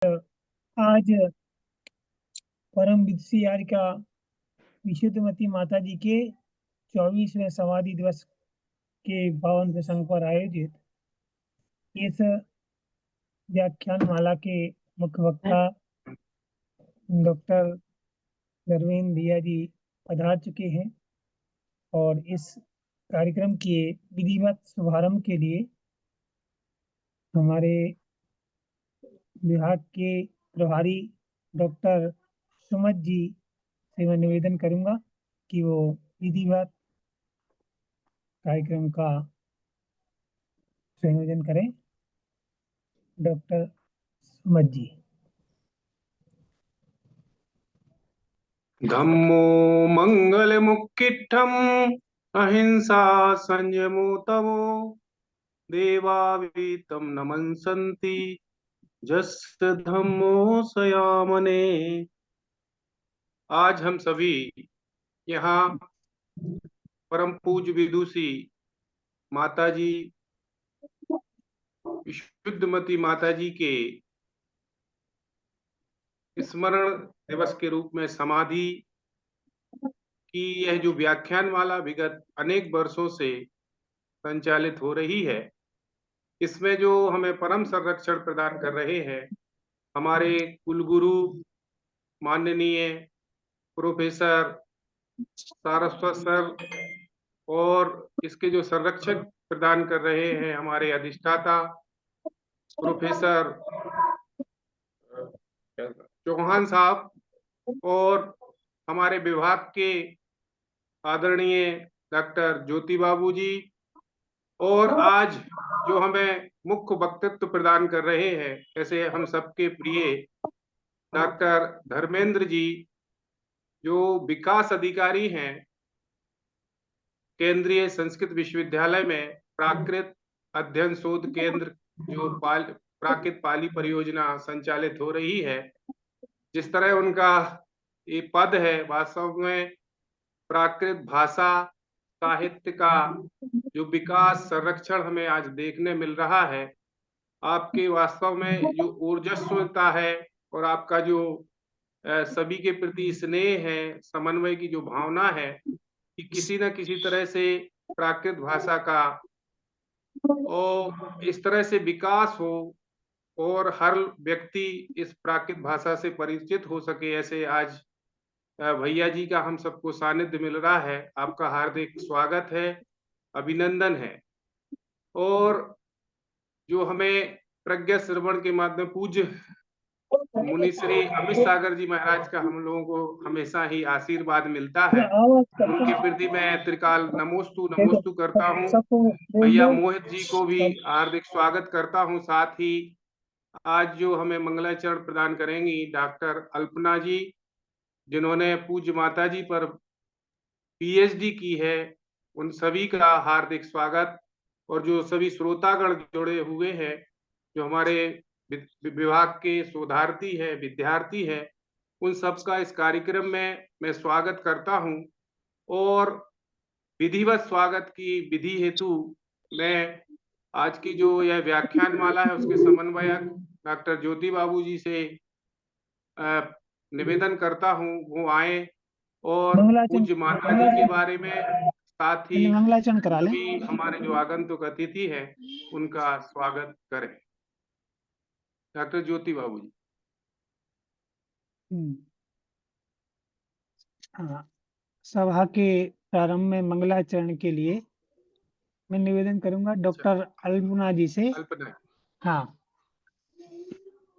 आज परम विदुषी का विशुद्धमती माता जी के 24वें समाधि दिवस के पावन प्रसंग पर आयोजित इस व्याख्यान माला के मुख्य वक्ता डॉक्टर धर्मेंद्र भैया जी पधार चुके हैं और इस कार्यक्रम के विधिवत शुभारंभ के लिए हमारे विभाग के प्रभारी डॉक्टर सुमत जी से मैं निवेदन करूंगा कि वो विधिवत कार्यक्रम का संयोजन करें। डॉक्टर सुमत जी। धम्मो मंगलमुक्किट्ठम् अहिंसा संयमो तमो देवावीतं नमन्सन्ति जस्य धम्मो सयामने। आज हम सभी यहाँ परम पूज्य विदुषी माता जी, विशुद्धमती माता जी के स्मरण दिवस के रूप में समाधि की यह जो व्याख्यान माला विगत अनेक वर्षों से संचालित हो रही है, इसमें जो हमें परम संरक्षण प्रदान कर रहे हैं हमारे कुलगुरु माननीय प्रोफेसर सारस्वत सर, और इसके जो संरक्षक प्रदान कर रहे हैं हमारे अधिष्ठाता प्रोफेसर चौहान साहब, और हमारे विभाग के आदरणीय डॉक्टर ज्योति बाबू जी, और आज जो हमें मुख्य वक्तृत्व प्रदान कर रहे हैं ऐसे हम सबके प्रिय डॉक्टर धर्मेंद्र जी, जो विकास अधिकारी हैं केंद्रीय संस्कृत विश्वविद्यालय में प्राकृत अध्ययन शोध केंद्र, जो प्राकृत पाली परियोजना संचालित हो रही है। जिस तरह उनका ये पद है, वास्तव में प्राकृत भाषा साहित्य का जो विकास संरक्षण हमें आज देखने मिल रहा है। आपके वास्तव में जो ऊर्जस्वता है और आपका जो सभी के प्रति स्नेह है, समन्वय की जो भावना है कि किसी न किसी तरह से प्राकृत भाषा का और इस तरह से विकास हो और हर व्यक्ति इस प्राकृत भाषा से परिचित हो सके, ऐसे आज भैया जी का हम सबको सानिध्य मिल रहा है। आपका हार्दिक स्वागत है, अभिनंदन है। और जो हमें प्रज्ञा श्रवण के माध्यम पूज्य मुनि श्री अमित सागर जी महाराज का हम लोगों को हमेशा ही आशीर्वाद मिलता है, उनके प्रति मैं त्रिकाल नमोस्तु नमोस्तु करता हूँ। भैया मोहित जी को भी हार्दिक स्वागत करता हूँ। साथ ही आज जो हमें मंगलाचरण प्रदान करेंगी डॉक्टर अल्पना जी, जिन्होंने पूज्य माता जी पर पीएचडी की है, उन सभी का हार्दिक स्वागत। और जो सभी श्रोतागण जुड़े हुए हैं, जो हमारे विभाग के शोधार्थी है, विद्यार्थी है, उन सबका इस कार्यक्रम में मैं स्वागत करता हूं। और विधिवत स्वागत की विधि हेतु मैं आज की जो यह व्याख्यान माला है उसके समन्वयक डॉक्टर ज्योति बाबू जी से निवेदन करता हूं वो आए और पूज्य माता जी के बारे में, साथ ही मंगलाचरण करा लें। भी हमारे जो आगंतुक अतिथि है उनका स्वागत करें। डॉक्टर ज्योति बाबू जी। हाँ, सभा के प्रारंभ में मंगलाचरण के लिए मैं निवेदन करूंगा डॉक्टर अल्पना जी से। अल्पना। हाँ,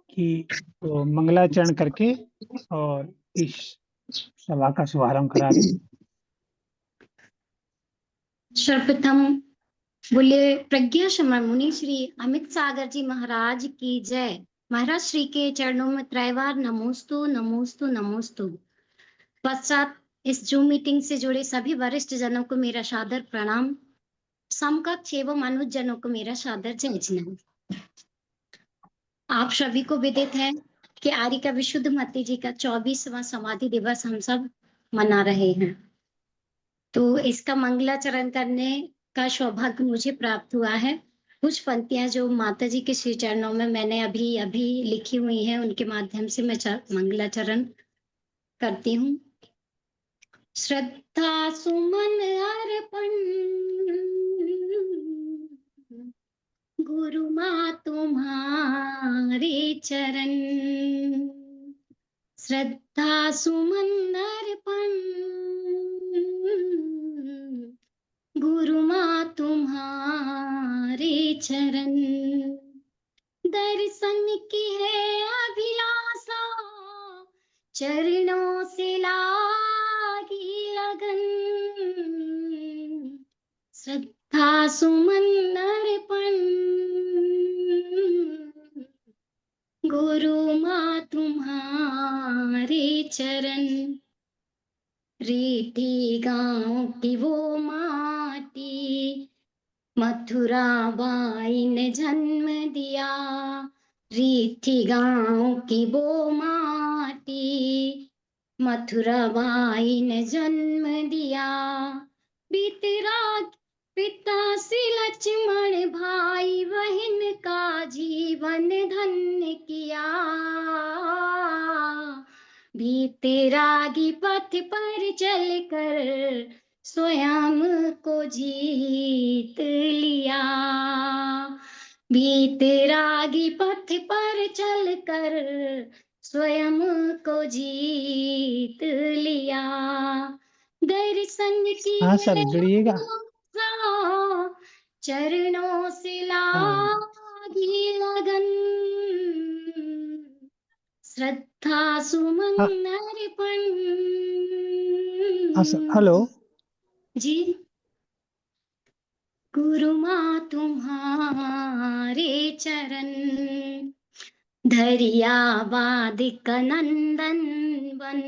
कि तो मंगलाचरण करके और इस सभा का शुभारंभ करा दें। सर्वप्रथम बोले प्रज्ञा श्रवण मुनि श्री अमित सागर जी महाराज की जय। महाराज श्री के चरणों में त्रैवार नमोस्तु नमोस्तु नमोस्तु। पश्चात इस जूम मीटिंग से जुड़े सभी वरिष्ठ जनों को मेरा सादर प्रणाम। समकक्ष एवं अनुज जनों को मेरा सादर जय जयकार। आप सभी को विदित है कि आर्यिका विशुद्धमती जी का 24वां समाधि दिवस हम सब मना रहे हैं, तो इसका मंगलाचरण करने का सौभाग्य मुझे प्राप्त हुआ है। कुछ पंक्तियां जो माता जी के श्री चरणों में मैंने अभी अभी लिखी हुई हैं, उनके माध्यम से मैं मंगलाचरण करती हूँ। श्रद्धा सुमन अर्पण गुरु माँ तुम्हारे चरण, श्रद्धा सुमन अर्पण गुरु माँ तुम्हारे चरण, दर्शन की है अभिलाषा चरणों से लागी लगन, श्रद्धा सुमन अर्पण गुरु माँ तुम्हारे चरण, रीठी गांव की वो माटी मथुरा बाई ने जन्म दिया, रीठी गांव की वो माटी मथुरा बाई ने जन्म दिया, बीतराग पिता श्री लक्ष्मण भाई बहन का जीवन धन्य किया, बीतरागी पथ पर चलकर स्वयं को जीत लिया, बीतरागी पथ पर चलकर स्वयं को जीत लिया, दर्शन की हाँ सर, जुड़िएगा। चरणों से हाँ लागी लगन, श्रद्धा सुमन हाँ अर्पण। हाँ सर, हेलो। जी, गुरु माँ तुम्हारे चरण, धरियाबाद का नंदन वन,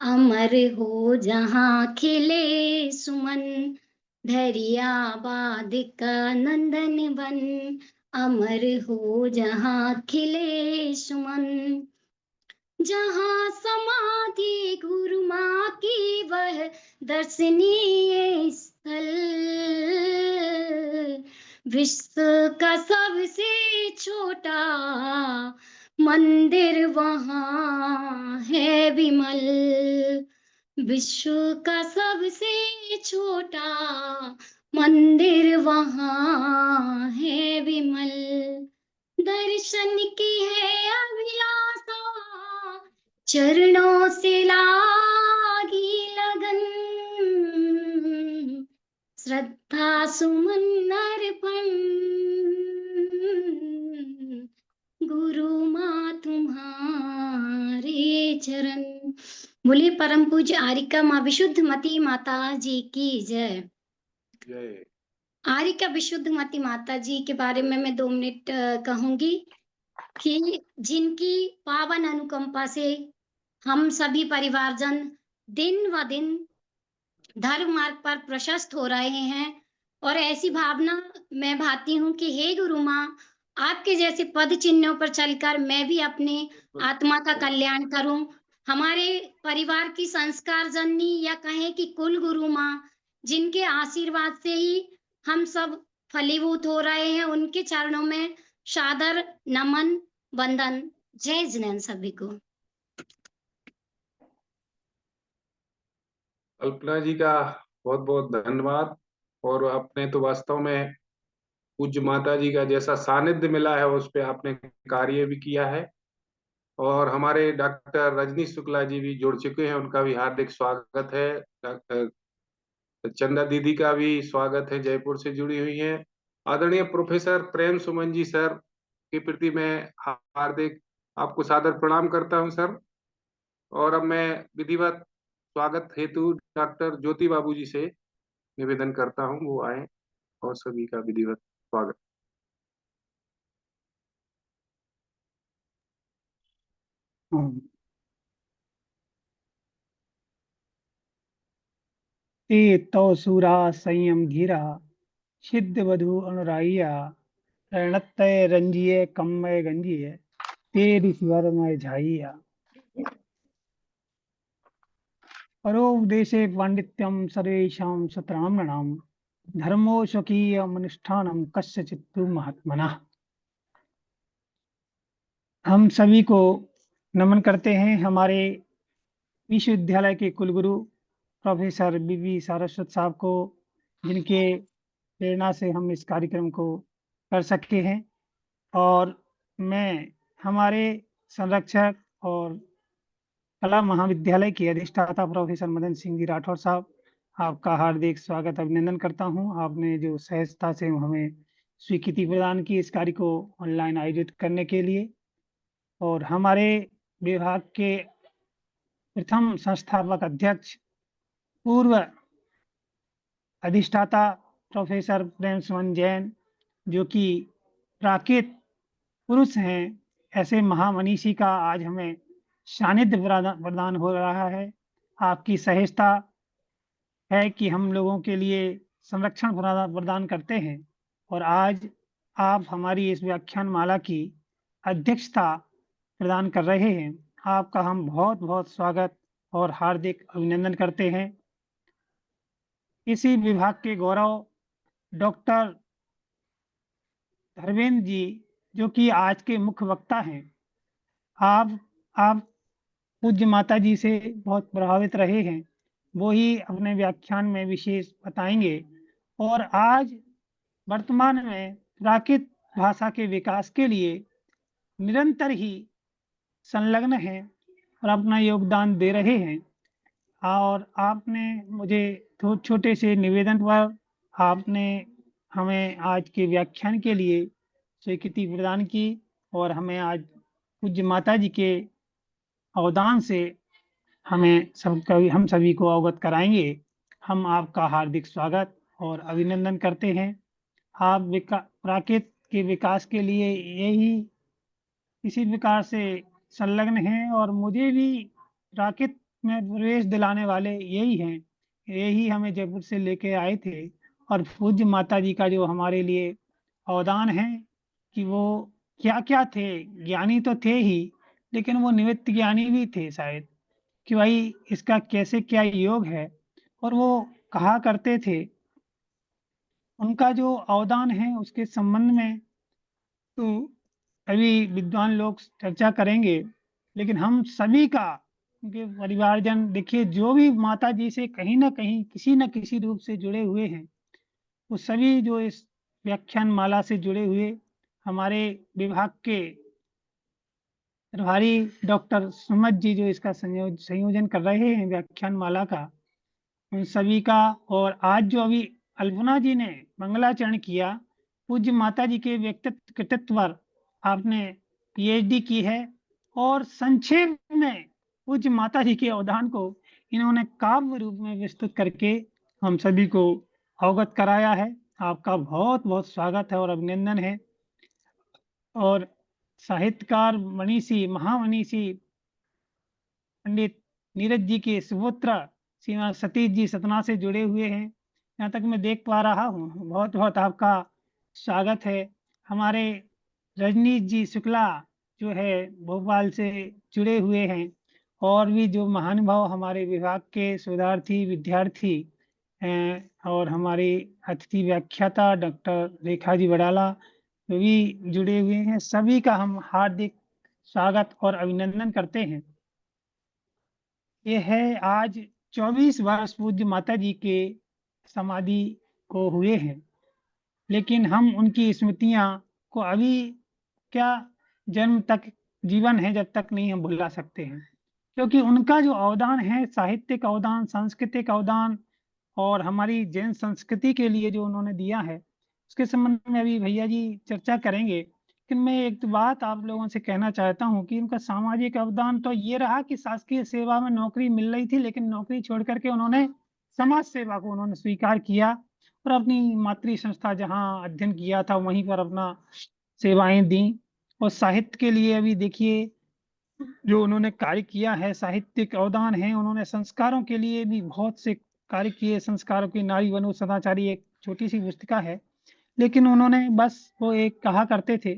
अमर हो जहाँ खिले सुमन, धरियाबाद का नंदन वन, अमर हो जहाँ खिले सुमन, जहाँ समाधि गुरु माँ की वह दर्शनीय स्थल, विश्व का सबसे छोटा मंदिर वहाँ है विमल, विश्व का सबसे छोटा मंदिर वहाँ है विमल, दर्शन की है अभिलाषा चरणों से लागी लगन, श्रद्धा सुमन अर्पण गुरु माँ तुम्हारे चरण। बोलिए परम पूज्य आरिका माँ विशुद्धमती माता जी की जय। जय। आरिका विशुद्धमती माता जी के बारे में मैं 2 मिनट कहूंगी कि जिनकी पावन अनुकंपा से हम सभी परिवारजन दिन व दिन धर्म मार्ग पर प्रशस्त हो रहे हैं, और ऐसी भावना मैं भाती हूँ कि हे गुरु माँ, आपके जैसे पद चिन्हों पर चलकर मैं भी अपने आत्मा का कल्याण करूं, हमारे परिवार की संस्कार जननी या कहें कि कुल गुरु माँ, जिनके आशीर्वाद से ही हम सब फलीभूत हो रहे हैं, उनके चरणों में सादर नमन वंदन। जय जिनेन्द्र सभी को। कल्पना जी का बहुत बहुत धन्यवाद। और आपने तो वास्तव में पूज्य माता जी का जैसा सानिध्य मिला है उस पे आपने कार्य भी किया है। और हमारे डॉक्टर रजनी शुक्ला जी भी जुड़ चुके हैं, उनका भी हार्दिक स्वागत है। डॉक्टर चंदा दीदी का भी स्वागत है, जयपुर से जुड़ी हुई हैं। आदरणीय प्रोफेसर प्रेम सुमन जी सर के प्रति मैं हार्दिक आपको सादर प्रणाम करता हूं सर। और अब मैं विधिवत स्वागत हेतु डॉक्टर ज्योति बाबू जी से निवेदन करता हूं, वो आए और सभी का विधिवत स्वागत। ते तो सूरा संयम घिरा सिद्ध वधु अनुराइया रणत्तय रंजिए कम्मय गंजिए तेरी स्वर में झाइया परोपदेशे पांडित्यम सर्वेषां सत्राम नृणाम धर्मो स्वकीयमनुष्ठानं कस्यचित्तु महात्मनः। हम सभी को नमन करते हैं हमारे विश्वविद्यालय के कुलगुरु प्रोफेसर बीवी सारस्वत साहब को, जिनके प्रेरणा से हम इस कार्यक्रम को कर सके हैं। और मैं हमारे संरक्षक और कला महाविद्यालय के अधिष्ठाता प्रोफेसर मदन सिंह जी राठौर साहब, आपका हार्दिक स्वागत अभिनंदन करता हूं। आपने जो सहजता से हमें स्वीकृति प्रदान की इस कार्य को ऑनलाइन आयोजित करने के लिए, और हमारे विभाग के प्रथम संस्थापक अध्यक्ष पूर्व अधिष्ठाता प्रोफेसर प्रेम सुमन जैन, जो कि प्राकृत पुरुष हैं, ऐसे महामनीषी का आज हमें सानिध्य प्रदान हो रहा है। आपकी सहजता है कि हम लोगों के लिए संरक्षण प्रदान करते हैं, और आज आप हमारी इस व्याख्यान माला की अध्यक्षता प्रदान कर रहे हैं। आपका हम बहुत बहुत स्वागत और हार्दिक अभिनंदन करते हैं। इसी विभाग के गौरव डॉक्टर धर्मेंद्र जी, जो कि आज के मुख्य वक्ता हैं, आप पूज्य माता जी से बहुत प्रभावित रहे हैं, वो ही अपने व्याख्यान में विशेष बताएंगे। और आज वर्तमान में प्राकृत भाषा के विकास के लिए निरंतर ही संलग्न हैं और अपना योगदान दे रहे हैं। और आपने मुझे छोटे से निवेदन पर आपने हमें आज के व्याख्यान के लिए स्वीकृति प्रदान की, और हमें आज पूज्य माता जी के अवदान से हम सभी को अवगत कराएंगे। हम आपका हार्दिक स्वागत और अभिनंदन करते हैं। आप प्राकृत के विकास के लिए यही इसी प्रकार से संलग्न हैं, और मुझे भी प्राकृत में प्रवेश दिलाने वाले यही हैं। यही हमें जयपुर से लेके आए थे, और पूज्य माता जी का जो हमारे लिए अवदान है कि वो क्या क्या थे, ज्ञानी तो थे ही, लेकिन वो निमित्त ज्ञानी भी थे शायद, कि भाई इसका कैसे क्या योग है। और वो कहा करते थे, उनका जो अवदान है उसके संबंध में तो अभी विद्वान लोग चर्चा करेंगे, लेकिन हम सभी का, उनके परिवारजन देखिए, जो भी माता जी से कहीं ना कहीं किसी न किसी रूप से जुड़े हुए हैं, वो सभी जो इस व्याख्यान माला से जुड़े हुए हमारे विभाग के प्रभारी डॉक्टर सुमत जी, जो इसका संयोजन कर रहे हैं व्याख्यान माला का, उन सभी का। और आज जो अभी अल्पना जी ने मंगलाचरण किया, पूज्य माता जी के व्यक्तित्व कृतित्व पर आपने पीएचडी की है, और संक्षेप में पूज्य माता जी के अवदान को इन्होंने काव्य रूप में विस्तृत करके हम सभी को अवगत कराया है। आपका बहुत बहुत स्वागत है और अभिनंदन है। और साहित्यकार मनीषी महामनीषी पंडित नीरज जी के सुपुत्र श्रीमान सतीश जी सतना से जुड़े हुए हैं, यहाँ तक मैं देख पा रहा हूँ। बहुत बहुत आपका स्वागत है। हमारे रजनीश जी शुक्ला जो है भोपाल से जुड़े हुए हैं, और भी जो महानुभाव हमारे विभाग के शोधार्थी विद्यार्थी हैं, और हमारी अतिथि व्याख्याता डॉक्टर रेखा जी वडाला जो भी जुड़े हुए हैं, सभी का हम हार्दिक स्वागत और अभिनंदन करते हैं। ये है आज 24 वर्ष पूज्य माता जी के समाधि को हुए हैं, लेकिन हम उनकी स्मृतियां को अभी क्या जन्म तक जीवन है जब तक नहीं हम भुला सकते हैं, क्योंकि उनका जो अवदान है, साहित्यिक अवदान, सांस्कृतिक अवदान, और हमारी जैन संस्कृति के लिए जो उन्होंने दिया है, उसके संबंध में अभी भैया जी चर्चा करेंगे। लेकिन मैं एक बात आप लोगों से कहना चाहता हूं कि उनका सामाजिक अवदान तो ये रहा कि शासकीय सेवा में नौकरी मिल रही थी, लेकिन नौकरी छोड़ करके उन्होंने समाज सेवा को उन्होंने स्वीकार किया, और अपनी मातृ संस्था जहाँ अध्ययन किया था वहीं पर अपना सेवाएं दी। और साहित्य के लिए अभी देखिए जो उन्होंने कार्य किया है, साहित्यिक अवदान है। उन्होंने संस्कारों के लिए भी बहुत से कार्य किए। संस्कारों की नारी बनो सदाचारी एक छोटी सी पुस्तिका है, लेकिन उन्होंने बस वो एक कहा करते थे,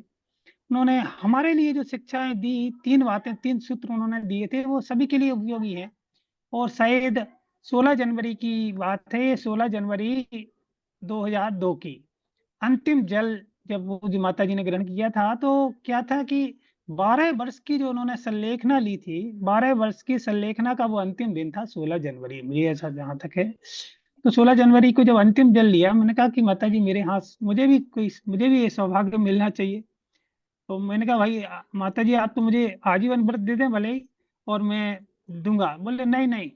उन्होंने हमारे लिए जो शिक्षाएं दी, 3 बातें 3 सूत्र उन्होंने दिए थे, वो सभी के लिए उपयोगी है। और शायद 16 जनवरी की बात है, 16 जनवरी 2002 की। अंतिम जल जब पूज्य माता जी ने ग्रहण किया था तो क्या था कि 12 वर्ष की जो उन्होंने संलेखना ली थी, 12 वर्ष की संलेखना का वो अंतिम दिन था 16 जनवरी, मुझे ऐसा जहां तक है। तो 16 जनवरी को जब अंतिम जल लिया, मैंने कहा कि माता जी मेरे हाथ, मुझे भी ये सौभाग्य मिलना चाहिए। तो मैंने कहा भाई माता जी आप तो मुझे आजीवन व्रत दे दें भले ही, और मैं दूंगा। बोले नहीं नहीं,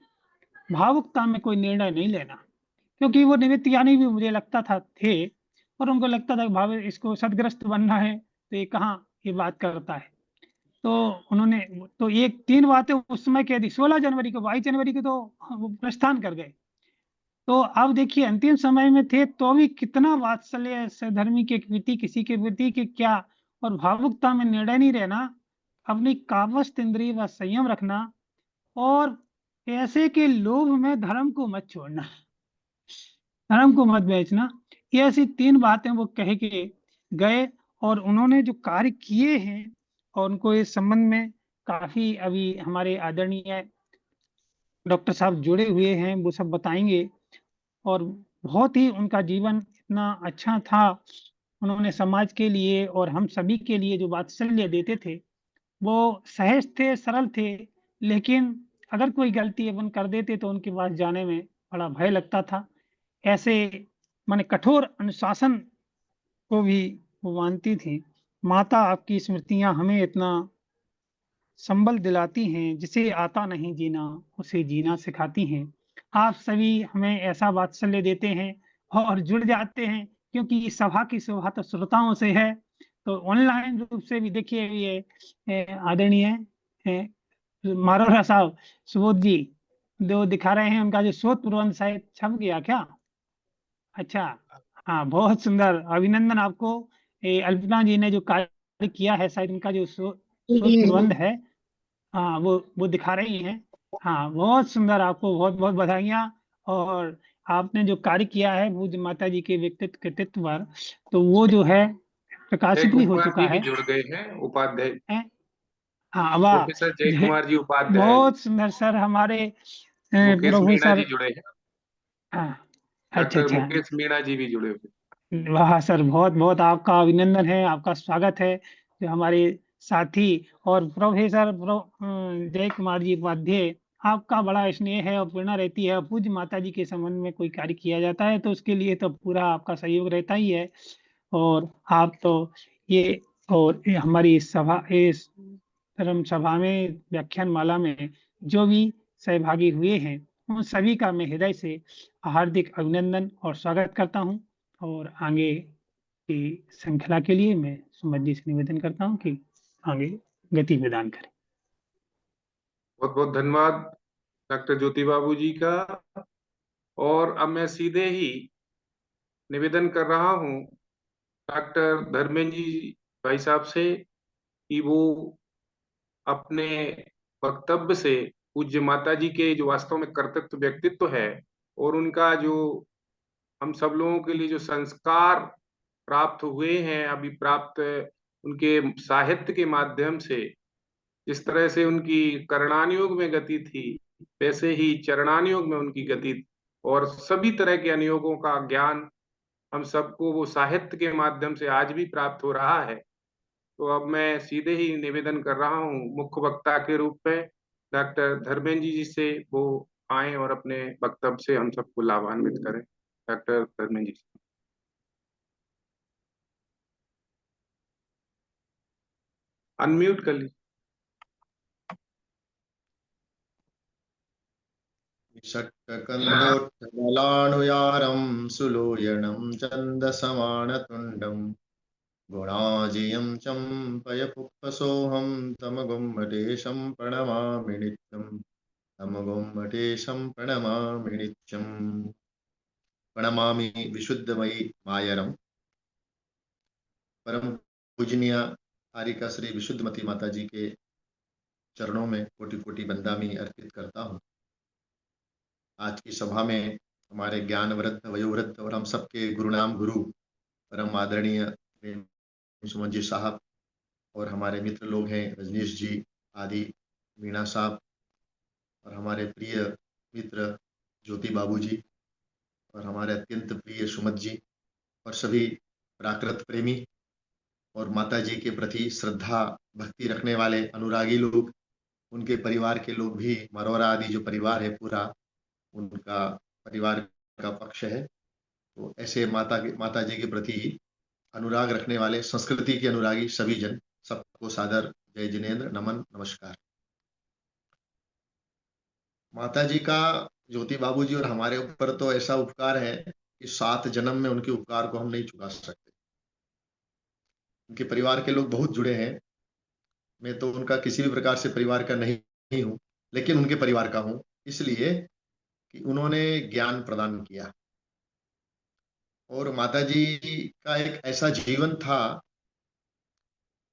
भावुकता में कोई निर्णय नहीं लेना, क्योंकि वो निमित्त ज्ञानी भी मुझे लगता था थे, और उनको लगता था कि भाव इसको सदग्रस्त बनना है तो ये कहाँ ये बात करता है। तो उन्होंने तो एक 3 बातें उस समय कह दी 16 जनवरी को, 22 जनवरी को तो वो प्रस्थान कर गए। तो अब देखिए अंतिम समय में थे तो भी कितना वात्सल्य सहधर्मी के प्रति, किसी के प्रति कि क्या, और भावुकता में निर्णय नहीं रहना, अपनी कावस्त इंद्रिय व संयम रखना, और पैसे के लोभ में धर्म को मत छोड़ना, धर्म को मत बेचना। ये ऐसी 3 बातें वो कह के गए, और उन्होंने जो कार्य किए हैं और उनको इस संबंध में काफी अभी हमारे आदरणीय डॉक्टर साहब जुड़े हुए हैं, वो सब बताएंगे। और बहुत ही उनका जीवन इतना अच्छा था, उन्होंने समाज के लिए और हम सभी के लिए जो वात्सल्य देते थे, वो सहज थे, सरल थे, लेकिन अगर कोई गलती अपन कर देते तो उनके पास जाने में बड़ा भय लगता था। ऐसे माने कठोर अनुशासन को भी वो मानती थी। माता आपकी स्मृतियां हमें इतना संबल दिलाती हैं, जिसे आता नहीं जीना उसे जीना सिखाती हैं। आप सभी हमें ऐसा वात्सल्य देते हैं और जुड़ जाते हैं, क्योंकि इस सभा की शोभा तो श्रोताओं से है। तो ऑनलाइन रूप से भी देखिए ये आदरणीय मारोरा साहब, सुबोध जी जो दिखा रहे हैं, उनका जो शोध प्रबंध शायद छप गया क्या? अच्छा, हाँ बहुत सुंदर, अभिनंदन आपको। अल्पना जी ने जो कार्य किया है, शायद उनका जो शोध प्रबंध है, हाँ वो दिखा रही हैं। हाँ बहुत सुंदर, आपको बहुत बहुत बधाइयाँ। और आपने जो कार्य किया है पूज्य माता जी के व्यक्तित्व कृतित्व पर, तो वो जो है जय प्रकाशित भी हो कुमार चुका जी भी है। जुड़ गए हैं, उपाध्याय हैं? हाँ वाह, प्रोफेसर जय जय, कुमार जी उपाध्याय जी। बहुत सुंदर सर, हमारे मुकेश मीणा जी प्रोफेसर। जुड़े हैं। हाँ, अच्छा डॉक्टर अच्छा, मुकेश मीणा जी भी जुड़े हुए। वाह सर, बहुत बहुत आपका अभिनंदन है, आपका स्वागत है। जो हमारे साथी और जय कुमार जी उपाध्याय, आपका बड़ा स्नेह है और प्रेरणा रहती है। पूज्य माता जी के संबंध में कोई कार्य किया जाता है तो उसके लिए तो पूरा आपका सहयोग रहता ही है। और आप तो ये, और ये हमारी इस धर्म सभा में, व्याख्यान माला में जो भी सहभागी हुए हैं, उन सभी का मैं हृदय से हार्दिक अभिनंदन और स्वागत करता हूं। और आगे की श्रृंखला के लिए मैं सुमन जी से निवेदन करता हूं कि आगे गति प्रदान करें। बहुत बहुत धन्यवाद डॉक्टर ज्योति बाबू जी का। और अब मैं सीधे ही निवेदन कर रहा हूँ डॉक्टर धर्मेंद्र जी भाई साहब से कि वो अपने वक्तव्य से पूज्य माता जी के जो वास्तव में कर्तव्य व्यक्तित्व है, और उनका जो हम सब लोगों के लिए जो संस्कार प्राप्त हुए हैं, अभी प्राप्त उनके साहित्य के माध्यम से, जिस तरह से उनकी करणानुयोग में गति थी, वैसे ही चरणानुयोग में उनकी गति थी, और सभी तरह के अनुयोगों का ज्ञान हम सबको वो साहित्य के माध्यम से आज भी प्राप्त हो रहा है। तो अब मैं सीधे ही निवेदन कर रहा हूँ मुख्य वक्ता के रूप में डॉक्टर धर्मेंद्र जी से वो आए और अपने वक्तव्य से हम सबको लाभान्वित करें। डॉक्टर धर्मेंद्र जी। अनम्यूट कर लीजिए। षट्कन्दोत्थलाणुयारं सुलोयनं चन्दसमानतुण्डं गुणाजियं चम्पयपुप्पसोऽहं तमगुम्मटेशं प्रणमामि नित्यं तमगुम्मटेशं प्रणमामि नित्यम्। प्रणमामि विशुद्धमयी मायरम। परम पूजनीय आर्यका श्री विशुद्धमती माता जी के चरणों में कोटि कोटि बंदामी अर्पित करता हूँ। आज की सभा में हमारे ज्ञान वृद्ध, वयोवृद्ध और हम सबके गुरुनाम गुरु परम आदरणीय सुमन जी साहब, और हमारे मित्र लोग हैं रजनीश जी आदि, मीणा साहब, और हमारे प्रिय मित्र ज्योति बाबू जी, और हमारे अत्यंत प्रिय सुमत जी और सभी प्राकृत प्रेमी और माता जी के प्रति श्रद्धा भक्ति रखने वाले अनुरागी लोग, उनके परिवार के लोग भी, मरोरा आदि जो परिवार है पूरा, उनका परिवार का पक्ष है। तो ऐसे माता जी के प्रति अनुराग रखने वाले, संस्कृति के अनुरागी सभी जन, सबको सादर जय जिनेन्द्र, नमन, नमस्कार। माता जी का ज्योति बाबूजी और हमारे ऊपर तो ऐसा उपकार है कि 7 जन्म में उनके उपकार को हम नहीं चुका सकते। उनके परिवार के लोग बहुत जुड़े हैं। मैं तो उनका किसी भी प्रकार से परिवार का नहीं हूँ, लेकिन उनके परिवार का हूँ, इसलिए कि उन्होंने ज्ञान प्रदान किया। और माता जी का एक ऐसा जीवन था,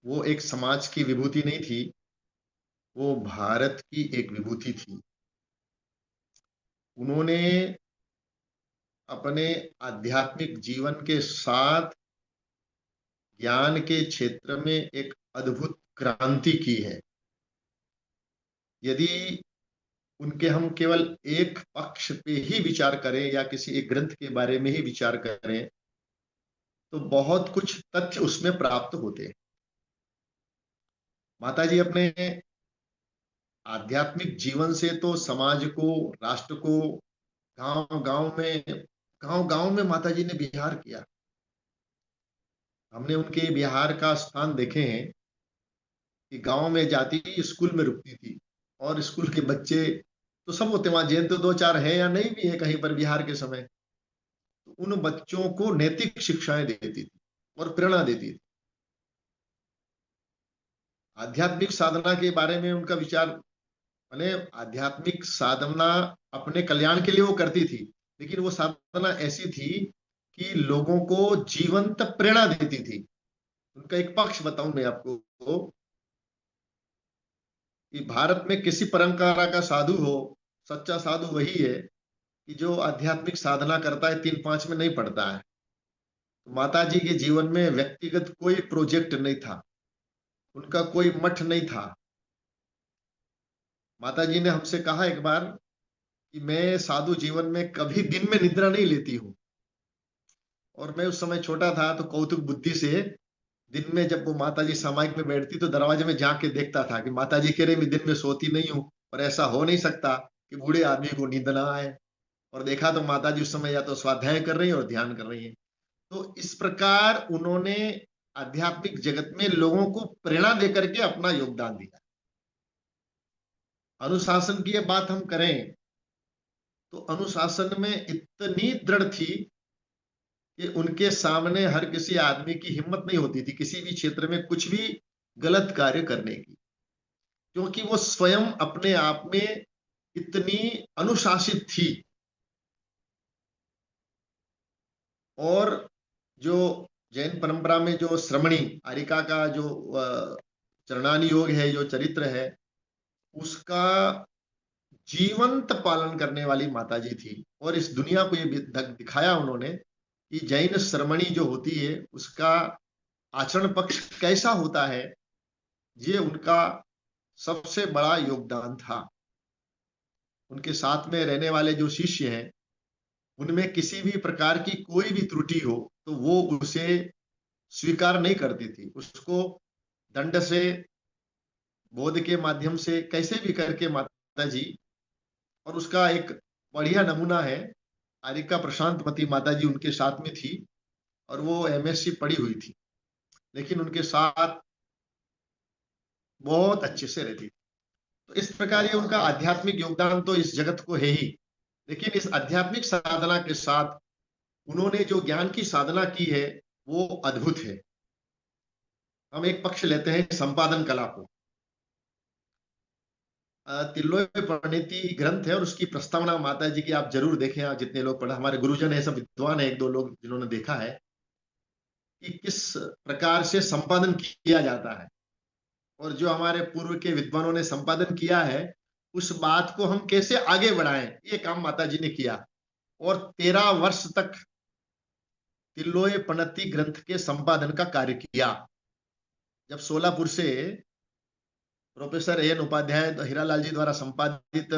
वो एक समाज की विभूति नहीं थी, वो भारत की एक विभूति थी। उन्होंने अपने आध्यात्मिक जीवन के साथ ज्ञान के क्षेत्र में एक अद्भुत क्रांति की है। यदि उनके हम केवल एक पक्ष पे ही विचार करें या किसी एक ग्रंथ के बारे में ही विचार करें तो बहुत कुछ तथ्य उसमें प्राप्त होते हैं। माता जी अपने आध्यात्मिक जीवन से तो समाज को, राष्ट्र को, गांव-गांव में माता जी ने विहार किया। हमने उनके बिहार का स्थान देखे हैं कि गांव में जाती, स्कूल में रुकती थी और स्कूल के बच्चे तो सब होते, वहां जैन तो 2-4 है या नहीं भी है कहीं पर बिहार के समय, तो उन बच्चों को नैतिक शिक्षाएं देती थी और प्रेरणा देती थी। आध्यात्मिक साधना के बारे में उनका विचार, माने आध्यात्मिक साधना अपने कल्याण के लिए वो करती थी, लेकिन वो साधना ऐसी थी कि लोगों को जीवंत प्रेरणा देती थी। उनका एक पक्ष बताऊं मैं आपको कि भारत में किसी परंपरा का साधु हो, सच्चा साधु वही है कि जो आध्यात्मिक साधना करता है, 3-5 में नहीं पड़ता है। तो माता जी के जीवन में व्यक्तिगत कोई प्रोजेक्ट नहीं था, उनका कोई मठ नहीं था। माता जी ने हमसे कहा एक बार कि मैं साधु जीवन में कभी दिन में निद्रा नहीं लेती हूँ। और मैं उस समय छोटा था तो कौतुक बुद्धि से दिन में जब वो माता जी सामायिक में बैठती तो दरवाजे में जाके देखता था कि माता जी कह रहे मैं दिन में सोती नहीं हूँ, और ऐसा हो नहीं सकता कि बूढ़े आदमी को नींद ना आए। और देखा तो माता जी उस समय या तो स्वाध्याय कर रही है और ध्यान कर रही है। तो इस प्रकार उन्होंने आध्यात्मिक जगत में लोगों को प्रेरणा देकर के अपना योगदान दिया। अनुशासन की बात हम करें तो अनुशासन में इतनी दृढ़ थी कि उनके सामने हर किसी आदमी की हिम्मत नहीं होती थी किसी भी क्षेत्र में कुछ भी गलत कार्य करने की, क्योंकि वो स्वयं अपने आप में इतनी अनुशासित थी। और जो जैन परंपरा में जो श्रमणी आरिका का जो चरणानी योग है, जो चरित्र है, उसका जीवंत पालन करने वाली माता जी थी। और इस दुनिया को ये दिखाया उन्होंने कि जैन श्रमणी जो होती है उसका आचरण पक्ष कैसा होता है। ये उनका सबसे बड़ा योगदान था। उनके साथ में रहने वाले जो शिष्य हैं उनमें किसी भी प्रकार की कोई भी त्रुटि हो तो वो उसे स्वीकार नहीं करती थी, उसको दंड से, बोध के माध्यम से, कैसे भी करके माता जी। और उसका एक बढ़िया नमूना है, आरिका प्रशांतमती माता जी उनके साथ में थी और वो एमएससी पढ़ी हुई थी, लेकिन उनके साथ बहुत अच्छे से रहती थी। तो इस प्रकार ये उनका आध्यात्मिक योगदान तो इस जगत को है ही, लेकिन इस आध्यात्मिक साधना के साथ उन्होंने जो ज्ञान की साधना की है वो अद्भुत है। हम एक पक्ष लेते हैं संपादन कला को। तिल्लोय परिणति ग्रंथ है और उसकी प्रस्तावना माता जी की आप जरूर देखें। आप जितने लोग पढ़ा, हमारे गुरुजन है, सब विद्वान है, 1-2 लोग जिन्होंने देखा है कि किस प्रकार से संपादन किया जाता है, और जो हमारे पूर्व के विद्वानों ने संपादन किया है उस बात को हम कैसे आगे बढ़ाएं, ये काम माता जी ने किया। और 13 वर्ष तक तिल्लोय परिणति ग्रंथ के संपादन का कार्य किया। जब सोलापुर से प्रोफेसर एन उपाध्याय हीरालाल जी द्वारा संपादित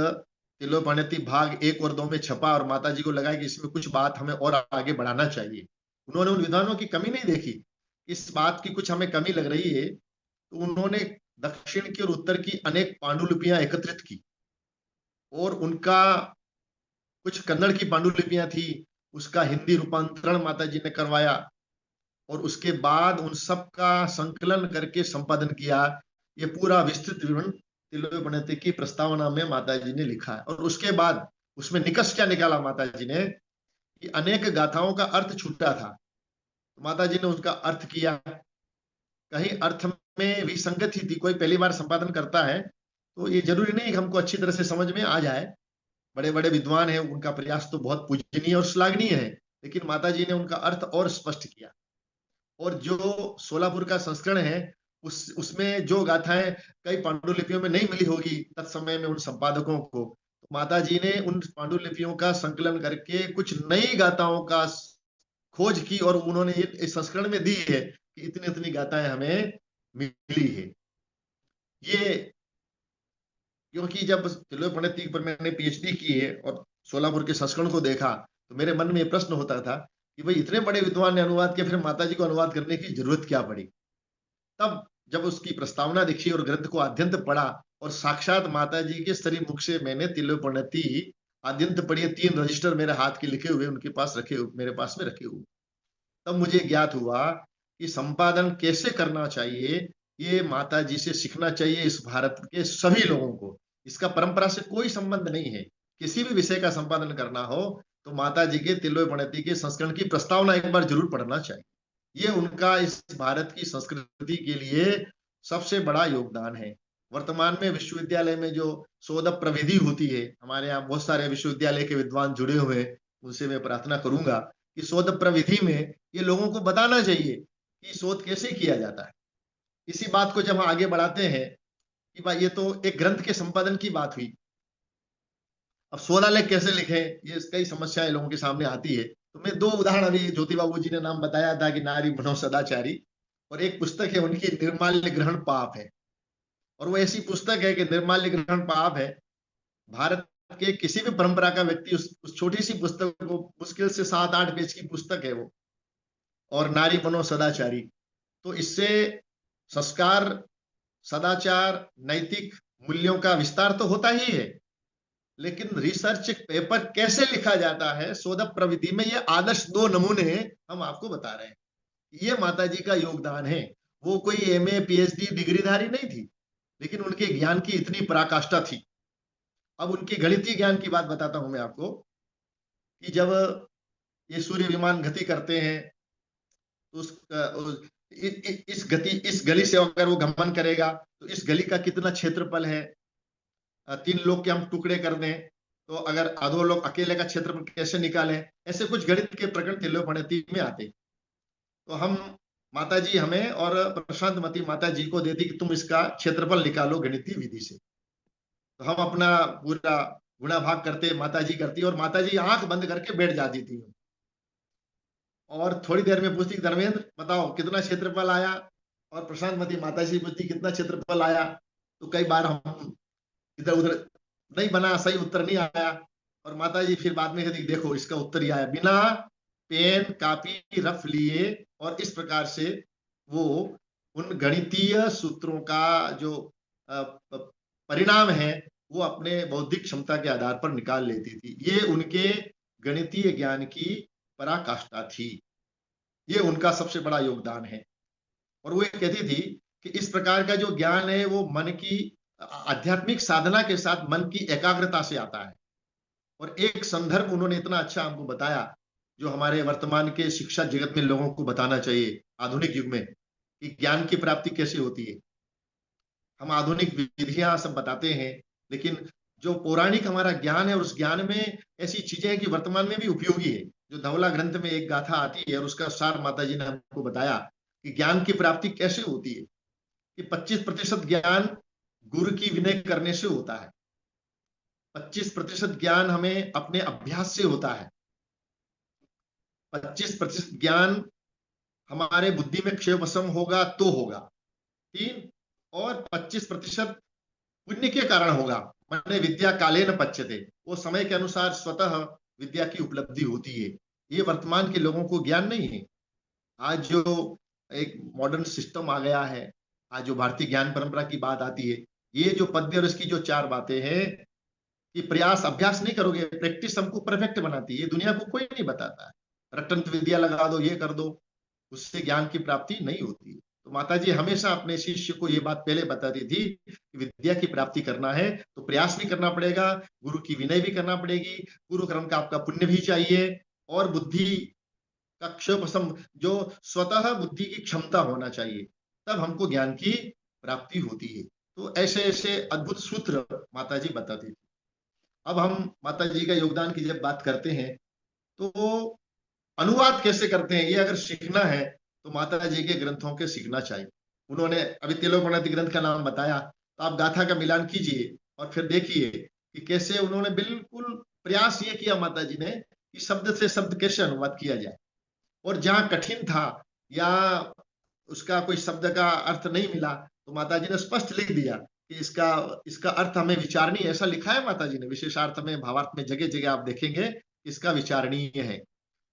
तिलोपणति भाग 1 और 2 में छपा और माताजी को लगा कि इसमें कुछ बात हमें और आगे बढ़ाना चाहिए। उन्होंने उन विद्वानों की कमी नहीं देखी, इस बात की कुछ हमें कमी लग रही है, तो उन्होंने दक्षिण की और उत्तर की अनेक पांडुलिपियां एकत्रित की और उनका कुछ कन्नड़ की पांडुलिपियां थी, उसका हिंदी रूपांतरण माताजी ने करवाया और उसके बाद उन सब का संकलन करके संपादन किया। ये पूरा विस्तृत विवरण तिलोपणति की प्रस्तावना में माताजी ने लिखा है। और उसके बाद उसमें निष्कर्ष क्या निकाला माताजी ने कि अनेक गाथाओं का अर्थ छूटा था, तो माताजी ने उसका अर्थ किया। कहीं अर्थ में विसंगति थी, कोई पहली बार संपादन करता है तो ये जरूरी नहीं कि हमको अच्छी तरह से समझ में आ जाए। बड़े बड़े विद्वान हैं, उनका प्रयास तो बहुत पूजनीय और श्लाघनीय है, लेकिन माताजी ने उनका अर्थ और स्पष्ट किया। और जो सोलापुर का संस्करण है उसमें जो गाथाएं कई पांडुलिपियों में नहीं मिली होगी तत्समय में उन संपादकों को, तो माताजी ने उन पांडुलिपियों का संकलन करके कुछ नई गाथाओं का खोज की और उन्होंने इस संस्करण में दी है कि इतनी इतनी गाथाएं हमें मिली है। ये क्योंकि जब तिलोपणति पर मैंने पीएचडी की है और सोलापुर के संस्करण को देखा तो मेरे मन में ये प्रश्न होता था कि भाई इतने बड़े विद्वान ने अनुवाद किया, फिर माताजी को अनुवाद करने की जरूरत क्या पड़ी। तब जब उसकी प्रस्तावना देखी और ग्रंथ को आद्यंत पढ़ा और साक्षात माताजी के श्री मुख से मैंने तिलोपणति आद्यंत पढ़ी, 3 रजिस्टर मेरे हाथ के लिखे हुए उनके पास रखे हुए, मेरे पास में रखे हुए, तब मुझे ज्ञात हुआ कि संपादन कैसे करना चाहिए ये माताजी से सीखना चाहिए इस भारत के सभी लोगों को। इसका परंपरा से कोई संबंध नहीं है। किसी भी विषय का संपादन करना हो तो माताजी के तिलोपणति के संस्करण की प्रस्तावना एक बार जरूर पढ़ना चाहिए। ये उनका इस भारत की संस्कृति के लिए सबसे बड़ा योगदान है। वर्तमान में विश्वविद्यालय में जो शोध प्रविधि होती है, हमारे यहाँ बहुत सारे विश्वविद्यालय के विद्वान जुड़े हुए हैं, उनसे मैं प्रार्थना करूंगा कि शोध प्रविधि में ये लोगों को बताना चाहिए कि शोध कैसे किया जाता है। इसी बात को जब हम आगे बढ़ाते हैं कि भाई ये तो एक ग्रंथ के संपादन की बात हुई, अब शोधालेख कैसे लिखें, ये कई समस्याएं लोगों के सामने आती है। तो मैं 2 उदाहरण, अभी ज्योति बाबू जी ने नाम बताया था कि नारी बनो सदाचारी, और एक पुस्तक है उनकी निर्माल्य ग्रहण पाप है, और वो ऐसी पुस्तक है कि निर्माल्य ग्रहण पाप है। भारत के किसी भी परंपरा का व्यक्ति उस छोटी सी पुस्तक को, मुश्किल से 7-8 पेज की पुस्तक है वो, और नारी बनो सदाचारी, तो इससे संस्कार, सदाचार, नैतिक मूल्यों का विस्तार तो होता ही है, लेकिन रिसर्च पेपर कैसे लिखा जाता है शोध प्रविधि में, ये आदर्श 2 नमूने हम आपको बता रहे हैं। ये माताजी का योगदान है। वो कोई एमए पीएचडी डिग्रीधारी नहीं थी, लेकिन उनके ज्ञान की इतनी पराकाष्ठा थी। अब उनके गणितीय ज्ञान की बात बताता हूं मैं आपको कि जब ये सूर्य विमान गति करते हैं तो इस गली से अगर वो गमन करेगा तो इस गली का कितना क्षेत्रफल है, 3 लोग के हम टुकड़े कर दें तो अगर आधो लोग अकेले का क्षेत्रफल कैसे निकालें, ऐसे कुछ गणित के प्रकरण तिलोपणति में आते। तो हम माताजी हमें और प्रशांतमती माताजी को देती कि तुम इसका क्षेत्रफल निकालो गणितीय विधि से। तो हम अपना पूरा गुणा भाग करते, माताजी करती, और माताजी आंख बंद करके बैठ जाती थी और थोड़ी देर में पूछती धर्मेंद्र बताओ कितना क्षेत्रफल आया, और प्रशांतमती माताजी पूछती कितना क्षेत्रफल आया। तो कई बार हम इधर उधर नहीं बना, सही उत्तर नहीं आया, और माताजी फिर बाद में कहती देखो इसका उत्तर ही आया, बिना पेन कापी रफ लिए, और इस प्रकार से वो उन गणितीय सूत्रों का जो परिणाम है वो अपने बौद्धिक क्षमता के आधार पर निकाल लेती थी। ये उनके गणितीय ज्ञान की पराकाष्ठा थी, ये उनका सबसे बड़ा योगदान है। और वो कहती थी कि इस प्रकार का जो ज्ञान है वो मन की आध्यात्मिक साधना के साथ मन की एकाग्रता से आता है। और एक संदर्भ उन्होंने इतना अच्छा हमको बताया जो हमारे वर्तमान के शिक्षा जगत में लोगों को बताना चाहिए आधुनिक युग में, कि ज्ञान की प्राप्ति कैसे होती है। हम आधुनिक विधियां सब बताते हैं, लेकिन जो पौराणिक हमारा ज्ञान है उस ज्ञान में ऐसी चीजें हैं कि वर्तमान में भी उपयोगी है। जो धवला ग्रंथ में एक गाथा आती है और उसका सार माताजी ने हमको बताया कि ज्ञान की प्राप्ति कैसे होती है, कि 25% ज्ञान गुरु की विनय करने से होता है, 25% ज्ञान हमें अपने अभ्यास से होता है, 25% ज्ञान हमारे बुद्धि में क्षय वशम होगा तो होगा, 3 और 25% पुण्य के कारण होगा, माने विद्या कालेन पच्यते, वो समय के अनुसार स्वतः विद्या की उपलब्धि होती है। ये वर्तमान के लोगों को ज्ञान नहीं है। आज जो एक मॉडर्न सिस्टम आ गया है, आज जो भारतीय ज्ञान परंपरा की बात आती है, ये जो पद्य और इसकी जो 4 बातें हैं कि प्रयास अभ्यास नहीं करोगे, प्रैक्टिस हमको परफेक्ट बनाती है, ये दुनिया को कोई नहीं बताता है। रटंत विद्या लगा दो, ये कर दो, उससे ज्ञान की प्राप्ति नहीं होती। तो माता जी हमेशा अपने शिष्य को ये बात पहले बताती थी कि विद्या की प्राप्ति करना है तो प्रयास भी करना पड़ेगा, गुरु की विनय भी करना पड़ेगी, गुरु क्रम का आपका पुण्य भी चाहिए, और बुद्धि का क्षोभसम जो स्वतः बुद्धि की क्षमता होना चाहिए, तब हमको ज्ञान की प्राप्ति होती है। तो ऐसे ऐसे अद्भुत सूत्र माता जी बताती थी। अब हम माता जी का योगदान की जब बात करते हैं तो अनुवाद कैसे करते हैं, ये अगर सीखना है तो माता जी के ग्रंथों के सीखना चाहिए। उन्होंने अभी तिलोपनति ग्रंथ का नाम बताया, तो आप गाथा का मिलान कीजिए और फिर देखिए कि कैसे उन्होंने बिल्कुल प्रयास ये किया माता जी ने कि शब्द से शब्द कैसे अनुवाद किया जाए, और जहां कठिन था या उसका कोई शब्द का अर्थ नहीं मिला तो माता जी ने स्पष्ट लिख दिया कि इसका इसका अर्थ हमें विचारणीय, ऐसा लिखा है माता जी ने विशेषार्थ में, भावार्थ में, जगह जगह आप देखेंगे इसका विचारणीय है।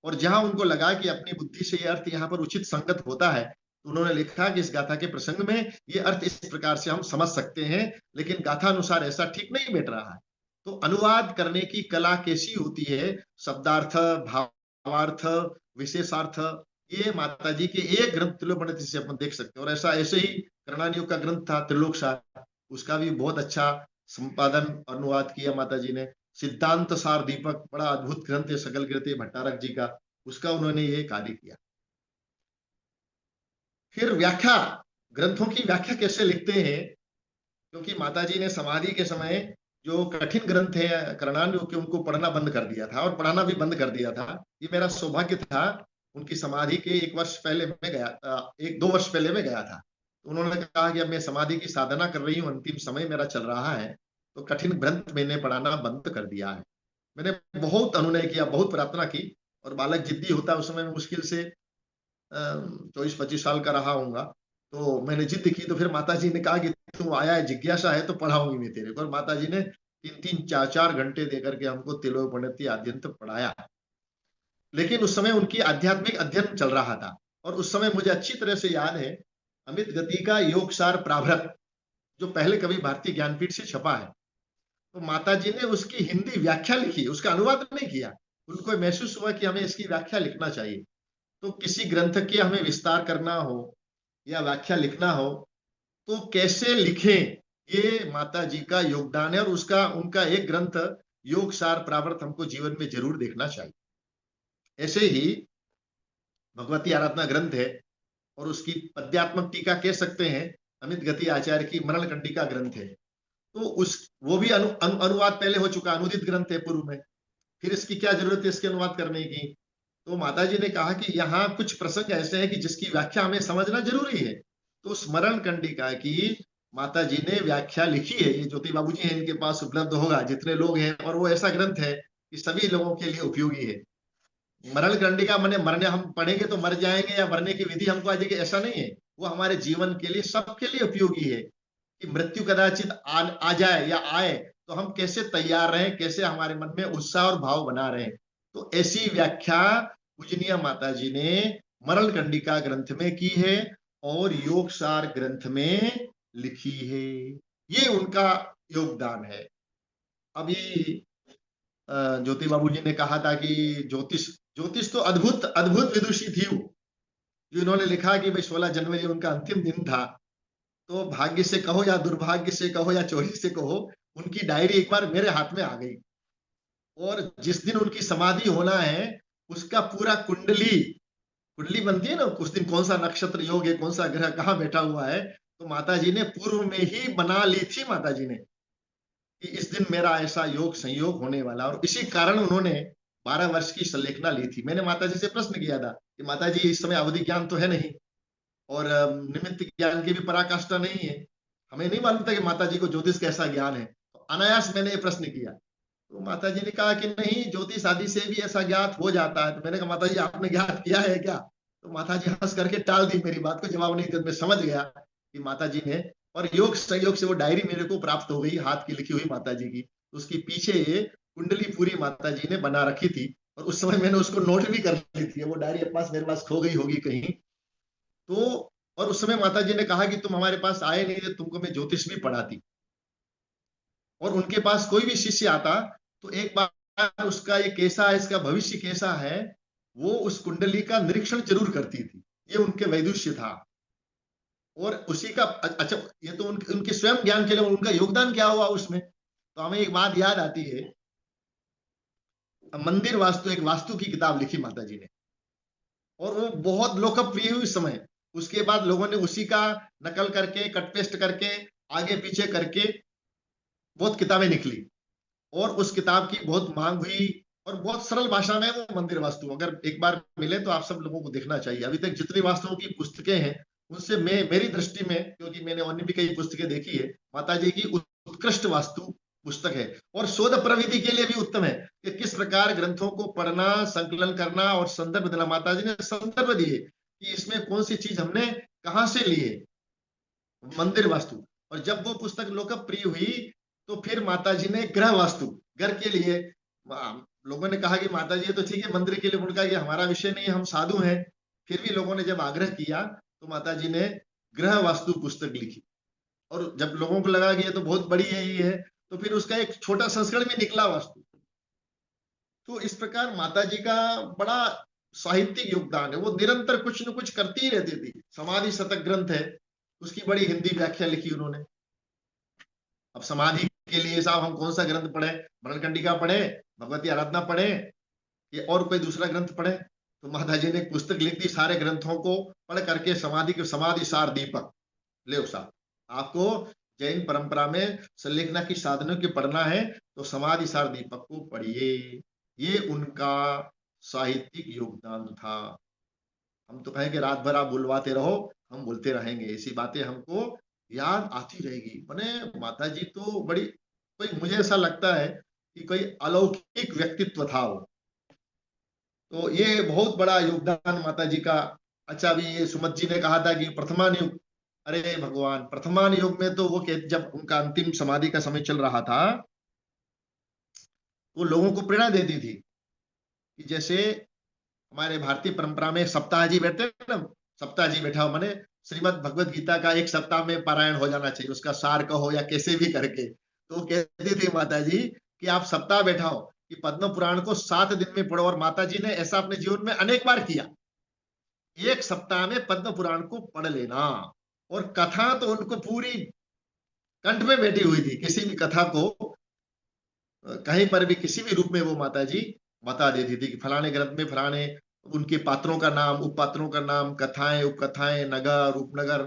और जहां उनको लगा कि अपनी बुद्धि से ये अर्थ यहाँ पर उचित संगत होता है, तो उन्होंने लिखा कि इस गाथा के प्रसंग में ये अर्थ इस प्रकार से हम समझ सकते हैं, लेकिन गाथा अनुसार ऐसा ठीक नहीं बैठ रहा है। तो अनुवाद करने की कला कैसी होती है, शब्दार्थ, भावार्थ, विशेषार्थ, ये माता जी के एक ग्रंथ तिलोपनिधि से अपन देख सकते हैं। और ऐसे ही करणानियोग का ग्रंथ था त्रिलोक सार, उसका भी बहुत अच्छा संपादन अनुवाद किया माता जी ने। सिद्धांत सार दीपक बड़ा अद्भुत ग्रंथ है सकल कीर्ति भट्टारक जी का, उसका उन्होंने ये कार्य किया। फिर व्याख्या, ग्रंथों की व्याख्या कैसे लिखते हैं, क्योंकि माता जी ने समाधि के समय जो कठिन ग्रंथ है करणानियोग के, उनको पढ़ना बंद कर दिया था और पढ़ाना भी बंद कर दिया था। ये मेरा सौभाग्य था, उनकी समाधि के 1 वर्ष पहले मैं गया, 1-2 वर्ष पहले मैं गया था। तो उन्होंने कहा कि अब मैं समाधि की साधना कर रही हूँ, अंतिम समय मेरा चल रहा है, तो कठिन ग्रंथ मैंने पढ़ाना बंद कर दिया है। मैंने बहुत अनुनय किया, बहुत प्रार्थना की, और बालक जिद्दी होता है, उस समय मुश्किल से 24-25 साल का रहा हूँगा। तो मैंने जिद की, तो फिर माता जी ने कहा कि तू आया है, जिज्ञासा है तो पढ़ाऊंगी मैं तेरे को। और माता जी ने 3-3, 4-4 घंटे देकर के हमको तिलोपनिधि आद्यंत पढ़ाया। लेकिन उस समय उनकी आध्यात्मिक अध्ययन चल रहा था, और उस समय मुझे अच्छी तरह से याद है अमित गति का योगसार प्राभृत, जो पहले कभी भारतीय ज्ञानपीठ से छपा है, तो माता जी ने उसकी हिंदी व्याख्या लिखी, उसका अनुवाद नहीं किया। उनको महसूस हुआ कि हमें इसकी व्याख्या लिखना चाहिए। तो किसी ग्रंथ की हमें विस्तार करना हो या व्याख्या लिखना हो तो कैसे लिखें, ये माता जी का योगदान है, और उसका उनका एक ग्रंथ योगसार प्रावर्त हमको जीवन में जरूर देखना चाहिए। ऐसे ही भगवती आराधना ग्रंथ है, और उसकी पद्यात्मक टीका कह सकते हैं अमित गति आचार्य की मरण कंडिका ग्रंथ है। तो उस वो भी अनुवाद पहले हो चुका, अनुदित ग्रंथ है पूर्व में, फिर इसकी क्या जरूरत है इसके अनुवाद करने की। तो माता जी ने कहा कि यहाँ कुछ प्रसंग ऐसे हैं कि जिसकी व्याख्या हमें समझना जरूरी है। तो स्मरण कंडिका की माता जी ने व्याख्या लिखी है, ये ज्योति बाबू जी हैं, इनके पास उपलब्ध होगा जितने लोग हैं, और वो ऐसा ग्रंथ है कि सभी लोगों के लिए उपयोगी है। मरण कंडिका माने मरने, हम पढ़ेंगे तो मर जाएंगे या मरने की विधि हमको आ जाएगी, ऐसा नहीं है। वो हमारे जीवन के लिए, सबके लिए उपयोगी है कि मृत्यु कदाचित आ जाए या आए तो हम कैसे तैयार रहें, कैसे हमारे मन में उत्साह और भाव बना रहे। तो ऐसी व्याख्या पूजनीय माता जी ने मरण कंडिका ग्रंथ में की है और योगसार ग्रंथ में लिखी है। ये उनका योगदान है। अभी ज्योति बाबू जी ने कहा था कि ज्योतिष तो अद्भुत अद्भुत विदुषी थी वो, जो इन्होंने लिखा कि भाई 16 जनवरी उनका अंतिम दिन था। तो भाग्य से कहो या दुर्भाग्य से कहो या चोरी से कहो, उनकी डायरी एक बार मेरे हाथ में आ गई, और जिस दिन उनकी समाधि होना है उसका पूरा कुंडली बनती है ना, उस दिन कौन सा नक्षत्र योग है, कौन सा ग्रह कहाँ बैठा हुआ है, तो माता जी ने पूर्व में ही बना ली थी माता जी ने कि इस दिन मेरा ऐसा योग संयोग होने वाला। और इसी कारण उन्होंने 12 वर्ष की संलेखना ली थी। मैंने माता जी से प्रश्न किया था कि माता जी इस समय अवधि ज्ञान तो है नहीं और निमित्त ज्ञान की भी पराकाष्ठा नहीं है, हमें नहीं मालूम था कि माता जी को ज्योतिष कैसा ज्ञान है। तो अनायास मैंने ये प्रश्न किया, तो माता जी ने कहा कि नहीं, ज्योतिष आदि से भी ऐसा ज्ञात हो जाता है। तो मैंने कहा माता जी आपने ज्ञात किया है क्या? तो माता जी हंस करके टाल दी मेरी बात को, जवाब नहीं दिया। मैं समझ गया कि माता जी ने और योग संयोग से वो डायरी मेरे को प्राप्त हो गई, हाथ की लिखी हुई माता जी की। उसके पीछे ये कुंडली पूरी माता जी ने बना रखी थी, और उस समय मैंने उसको नोट भी कर ली थी। वो डायरी मेरे पास खो गई होगी कहीं। तो और उस समय माता जी ने कहा कि तुम हमारे पास आए नहीं थे, तुमको मैं ज्योतिष भी पढ़ाती। और उनके पास कोई भी शिष्य आता तो एक बार उसका ये कैसा है, इसका भविष्य कैसा है, वो उस कुंडली का निरीक्षण जरूर करती थी। ये उनके वैदुष्य था। और उसी का अच्छा, ये तो उनके स्वयं ज्ञान के लिए उनका योगदान क्या हुआ उसमें, तो हमें एक बात याद आती है। मंदिर वास्तु, एक वास्तु की किताब लिखी माता जी ने, और वो बहुत लोकप्रिय हुई उस समय। उसके बाद लोगों ने उसी का नकल करके, कट पेस्ट करके, आगे पीछे करके बहुत किताबें निकली, और उस किताब की बहुत मांग हुई। और बहुत सरल भाषा में वो मंदिर वास्तु, अगर एक बार मिले तो आप सब लोगों को देखना चाहिए। अभी तक जितनी वास्तुओं की पुस्तकें हैं उनसे मेरी दृष्टि में, क्योंकि मैंने अन्य भी कई पुस्तकें देखी है, माता जी की उत्कृष्ट वास्तु पुस्तक है। और शोध प्रविधि के लिए भी उत्तम है कि किस प्रकार ग्रंथों को पढ़ना, संकलन करना और संदर्भ देना। माता जी ने संदर्भ दिए कि इसमें कौन सी चीज हमने कहां से ली है, मंदिर वास्तु। और जब वो पुस्तक लोकप्रिय हुई तो फिर माता जी ने ग्रह वास्तु, घर के लिए, लोगों ने कहा कि माता जी तो ठीक है मंदिर के लिए, उनका ये हमारा विषय नहीं है, हम साधु हैं। फिर भी लोगों ने जब आग्रह किया तो माता जी ने ग्रह वास्तु पुस्तक लिखी। और जब लोगों को लगा कि ये तो बहुत बड़ी है, ये है, तो फिर उसका एक छोटा संस्करण भी निकला वास्तु। तो इस प्रकार माता जी का बड़ा साहित्यिक योगदान है। वो निरंतर कुछ न कुछ करती ही रहती थी। समाधि शतक ग्रंथ है, उसकी बड़ी हिंदी व्याख्या लिखी उन्होंने। अब समाधि के लिए साहब हम कौन सा ग्रंथ पढ़े, मरणकंडिका पढ़े, भगवती आराधना पढ़े, या और कोई दूसरा ग्रंथ पढ़े? तो माता जी ने एक पुस्तक लिख दी, सारे ग्रंथों को पढ़ करके समाधि के समाधि सार दीपक। ले साहब, आपको जैन परंपरा में संलेखना की साधनों की पढ़ना है तो समाधि सार दीपक को पढ़िए। ये उनका साहित्यिक योगदान था। हम तो कहेंगे रात भर आप बुलवाते रहो, हम बोलते रहेंगे, ऐसी बातें हमको याद आती रहेगी। मैंने माता जी तो बड़ी, कोई मुझे ऐसा लगता है कि कोई अलौकिक व्यक्तित्व था वो। तो ये बहुत बड़ा योगदान माता जी का। अच्छा, अभी ये सुमत जी ने कहा था कि प्रथमान युग, अरे भगवान, प्रथमान युग में तो वो जब उनका अंतिम समाधि का समय चल रहा था, वो लोगों को प्रेरणा देती थी कि जैसे हमारे भारतीय परंपरा में सप्ताह जी बैठते हैं ना, सप्ताह जी बैठा हो, माने श्रीमद भगवत गीता का एक सप्ताह में पारायण हो जाना चाहिए, उसका सार कहो या कैसे भी करके। तो कहती थी माता जी कि आप सप्ताह बैठाओ कि पद्म पुराण को 7 दिन में पढ़ो। और माता जी ने ऐसा अपने जीवन में अनेक बार किया, एक सप्ताह में पद्म पुराण को पढ़ लेना। और कथा तो उनको पूरी कंठ में बैठी हुई थी, किसी भी कथा को कहीं पर भी किसी भी रूप में वो माता जी बता देती थी कि फलाने ग्रंथ में फलाने उनके पात्रों का नाम, उपपात्रों का नाम, कथाएं, उपकथाएं, नगर, उपनगर,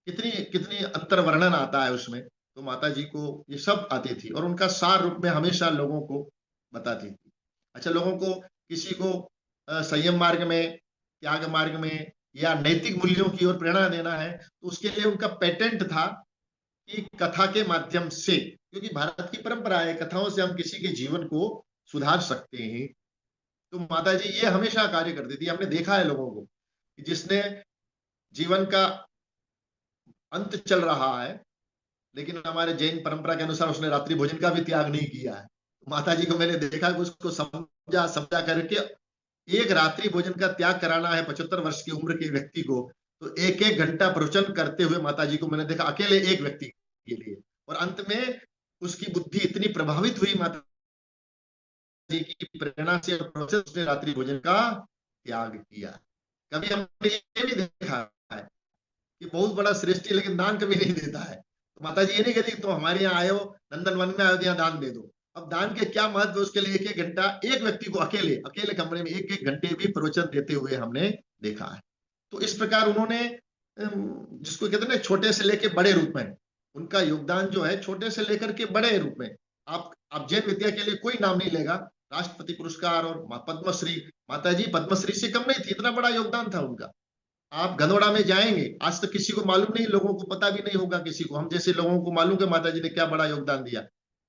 कितनी कितनी अंतर वर्णन आता है उसमें। तो माता जी को ये सब आती थी और उनका सार रूप में हमेशा लोगों को बताती थी। अच्छा, लोगों को, किसी को संयम मार्ग में, त्याग मार्ग में या नैतिक मूल्यों की ओर प्रेरणा देना है तो उसके लिए उनका पेटेंट था कि कथा के माध्यम से, क्योंकि भारत की परंपरा है कथाओं से हम किसी के जीवन को सुधार सकते हैं। तो माता जी ये हमेशा कार्य करती थी। हमने देखा है लोगों को कि जिसने जीवन का अंत चल रहा है, लेकिन हमारे जैन परंपरा के अनुसार उसने रात्रि भोजन का भी त्याग नहीं किया है। माता जी को मैंने देखा कि उसको समझा समझा करके एक रात्रि भोजन का त्याग कराना है 75 वर्ष की उम्र के व्यक्ति को, तो एक एक घंटा प्रवचन करते हुए माता जी को मैंने देखा, अकेले एक व्यक्ति के लिए। और अंत में उसकी बुद्धि इतनी प्रभावित हुई माता जी की प्रेरणा से, और उसने रात्रि भोजन का त्याग किया। कभी हमने ये भी देखा है कि बहुत बड़ा श्रेष्ठी लेकिन दान कभी नहीं देता है। तो माता जी ये नहीं कहती तुम हमारे यहाँ आए हो, नंदन वन में आए हो, यहाँ दान दे दो। अब दान के क्या महत्व, उसके लिए एक एक घंटा एक व्यक्ति को अकेले अकेले कमरे में एक एक घंटे भी प्रवचन देते हुए हमने देखा है। तो इस प्रकार उन्होंने जिसको कहते हैं ना छोटे से लेके बड़े रूप में, उनका योगदान जो है छोटे से लेकर के बड़े रूप में। आप जैन विद्या के लिए कोई नाम नहीं लेगा, राष्ट्रपति पुरस्कार और पद्मश्री, माता जी पद्मश्री से कम नहीं थी, इतना बड़ा योगदान था उनका। आप गंदौड़ा में जाएंगे, आज तक किसी को मालूम नहीं, लोगों को पता भी नहीं होगा, किसी को, हम जैसे लोगों को मालूम है माता जी ने क्या बड़ा योगदान दिया।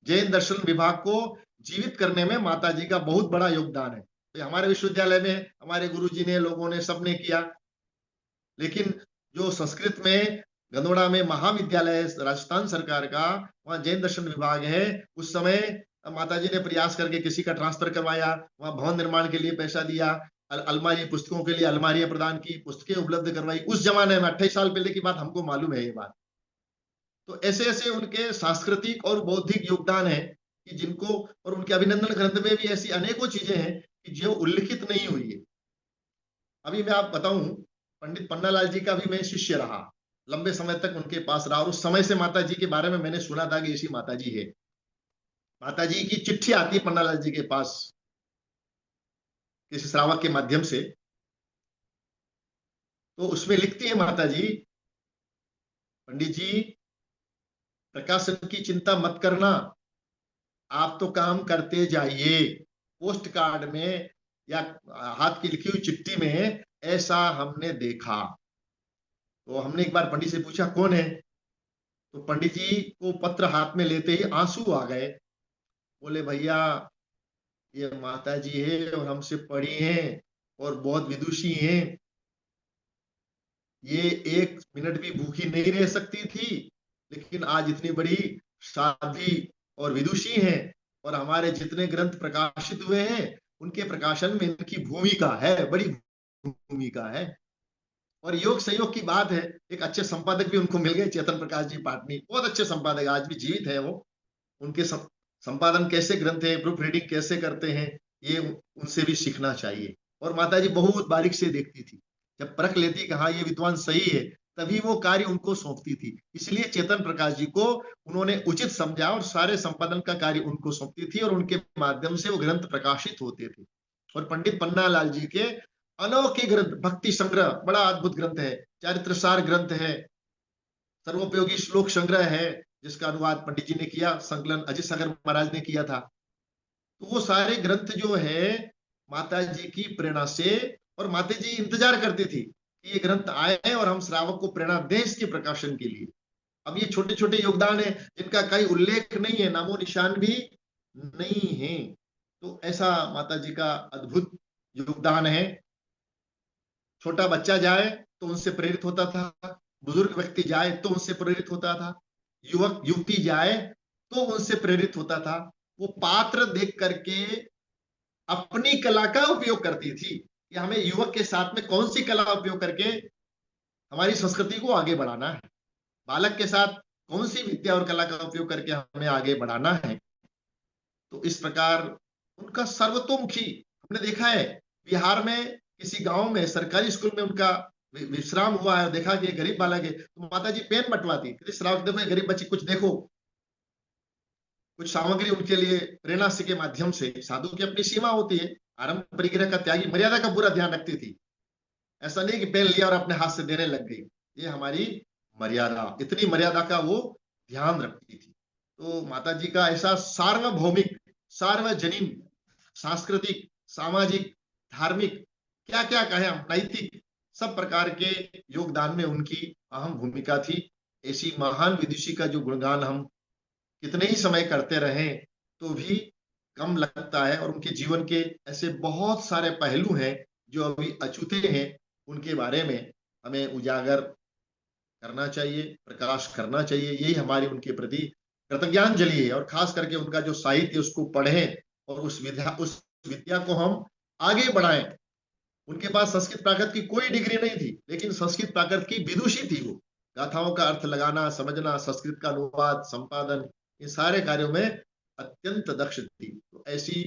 जैन दर्शन विभाग को जीवित करने में माता जी का बहुत बड़ा योगदान है। तो हमारे विश्वविद्यालय में हमारे गुरु जी ने, लोगों ने, सबने किया। लेकिन जो संस्कृत में गंदोड़ा में महाविद्यालय राजस्थान सरकार का, वहाँ जैन दर्शन विभाग है। उस समय माता जी ने प्रयास करके किसी का ट्रांसफर करवाया, वहाँ भवन निर्माण के लिए पैसा दिया, अलमारी, पुस्तकों के लिए अलमारियां प्रदान की, पुस्तकें उपलब्ध करवाई। उस जमाने में 28 साल पहले की बात, हमको मालूम है ये बात। तो ऐसे ऐसे उनके सांस्कृतिक और बौद्धिक योगदान है कि जिनको, और उनके अभिनंदन ग्रंथ में भी ऐसी अनेकों चीजें हैं कि जो उल्लिखित नहीं हुई है। अभी मैं आप बताऊं, पंडित पन्नालाल जी का भी मैं शिष्य रहा, लंबे समय तक उनके पास रहा, और उस समय से माता जी के बारे में मैंने सुना था कि ऐसी माता जी है। माता जी की चिट्ठी आती है पन्नालाल जी के पास किसी श्रावक के माध्यम से, तो उसमें लिखती है माता जी, पंडित जी प्रकाशन की चिंता मत करना, आप तो काम करते जाइए। पोस्ट कार्ड में या हाथ की लिखी हुई चिट्ठी में ऐसा हमने देखा। तो हमने एक बार पंडित से पूछा कौन है, तो पंडित जी को पत्र हाथ में लेते ही आंसू आ गए। बोले भैया ये माता जी है और हमसे पढ़ी हैं और बहुत विदुषी हैं, ये 1 मिनट भी भूखी नहीं रह सकती थी, लेकिन आज इतनी बड़ी साध्वी और विदुषी हैं, और हमारे जितने ग्रंथ प्रकाशित हुए हैं उनके प्रकाशन में इनकी भूमिका है, बड़ी भूमिका है। और योग संयोग की बात है, एक अच्छे संपादक भी उनको मिल गए, चेतन प्रकाश जी पाटनी, बहुत अच्छे संपादक, आज भी जीवित है वो। उनके संपादन कैसे, ग्रंथ है, प्रूफ रीडिंग कैसे करते हैं, ये उनसे भी सीखना चाहिए। और माता जी बहुत बारीक से देखती थी, जब परख लेती कि हाँ ये विद्वान सही है, तभी वो कार्य उनको सौंपती थी। इसलिए चेतन प्रकाश जी को उन्होंने उचित समझा और सारे संपादन का कार्य उनको सौंपती थी, और उनके माध्यम से वो ग्रंथ प्रकाशित होते थे। और पंडित पन्नालाल जी के अनोखे ग्रंथ, भक्ति संग्रह बड़ा अद्भुत ग्रंथ है, चारित्रसार ग्रंथ है, सर्वोपयोगी श्लोक संग्रह है जिसका अनुवाद पंडित जी ने किया, संकलन अजय सागर महाराज ने किया था। तो वो सारे ग्रंथ जो है माता जी की प्रेरणा से, और माता जी इंतजार करती थी कि ये ग्रंथ आए और हम श्रावक को प्रेरणा दें इसके प्रकाशन के लिए। अब ये छोटे छोटे योगदान है जिनका कहीं उल्लेख नहीं है, नामो निशान भी नहीं है। तो ऐसा माता जी का अद्भुत योगदान है। छोटा बच्चा जाए तो उनसे प्रेरित होता था, बुजुर्ग व्यक्ति जाए तो उनसे प्रेरित होता था, युवक युवती जाए तो उनसे प्रेरित होता था। वो पात्र देख करके अपनी कला का उपयोग करती थी कि हमें युवक के साथ में कौन सी कला उपयोग करके हमारी संस्कृति को आगे बढ़ाना है, बालक के साथ कौन सी विद्या और कला का उपयोग करके हमें आगे बढ़ाना है। तो इस प्रकार उनका सर्वतोमुखी, हमने देखा है बिहार में किसी गांव में सरकारी स्कूल में उनका विश्राम हुआ है, देखा कि गरीब बालक है, तो माता जी पेन बंटवाती, श्रावक देखो गरीब बच्चे कुछ देखो, कुछ सामग्री उनके लिए प्रेरणा से के माध्यम से। साधु की अपनी सीमा होती है, आरंभ परिग्रह का त्यागी, मर्यादा का पूरा ध्यान रखती थी। ऐसा नहीं कि पेन लिया और अपने हाथ से देने लग गई, ये हमारी मर्यादा, इतनी मर्यादा का वो ध्यान रखती थी। तो माता जी का ऐसा सार्वभौमिक, सार्वजनीन, सांस्कृतिक, सामाजिक, धार्मिक, क्या क्या कहें हम, नैतिक, सब प्रकार के योगदान में उनकी अहम भूमिका थी। ऐसी महान विदुषी का जो गुणगान हम कितने ही समय करते रहे तो भी कम लगता है, और उनके जीवन के ऐसे बहुत सारे पहलू हैं जो अभी अछूते हैं, उनके बारे में हमें उजागर करना चाहिए, प्रकाश करना चाहिए। यही हमारी उनके प्रति कृतज्ञांजलि है। और खास करके उनका जो साहित्य उसको पढ़ें और उस विद्या को हम आगे बढ़ाएं। उनके पास संस्कृत प्राकृत की कोई डिग्री नहीं थी, लेकिन संस्कृत प्राकृत की विदुषी थी वो। गाथाओं का अर्थ लगाना, समझना, संस्कृत का अनुवाद, संपादन, इन सारे कार्यों में अत्यंत दक्ष थी। तो ऐसी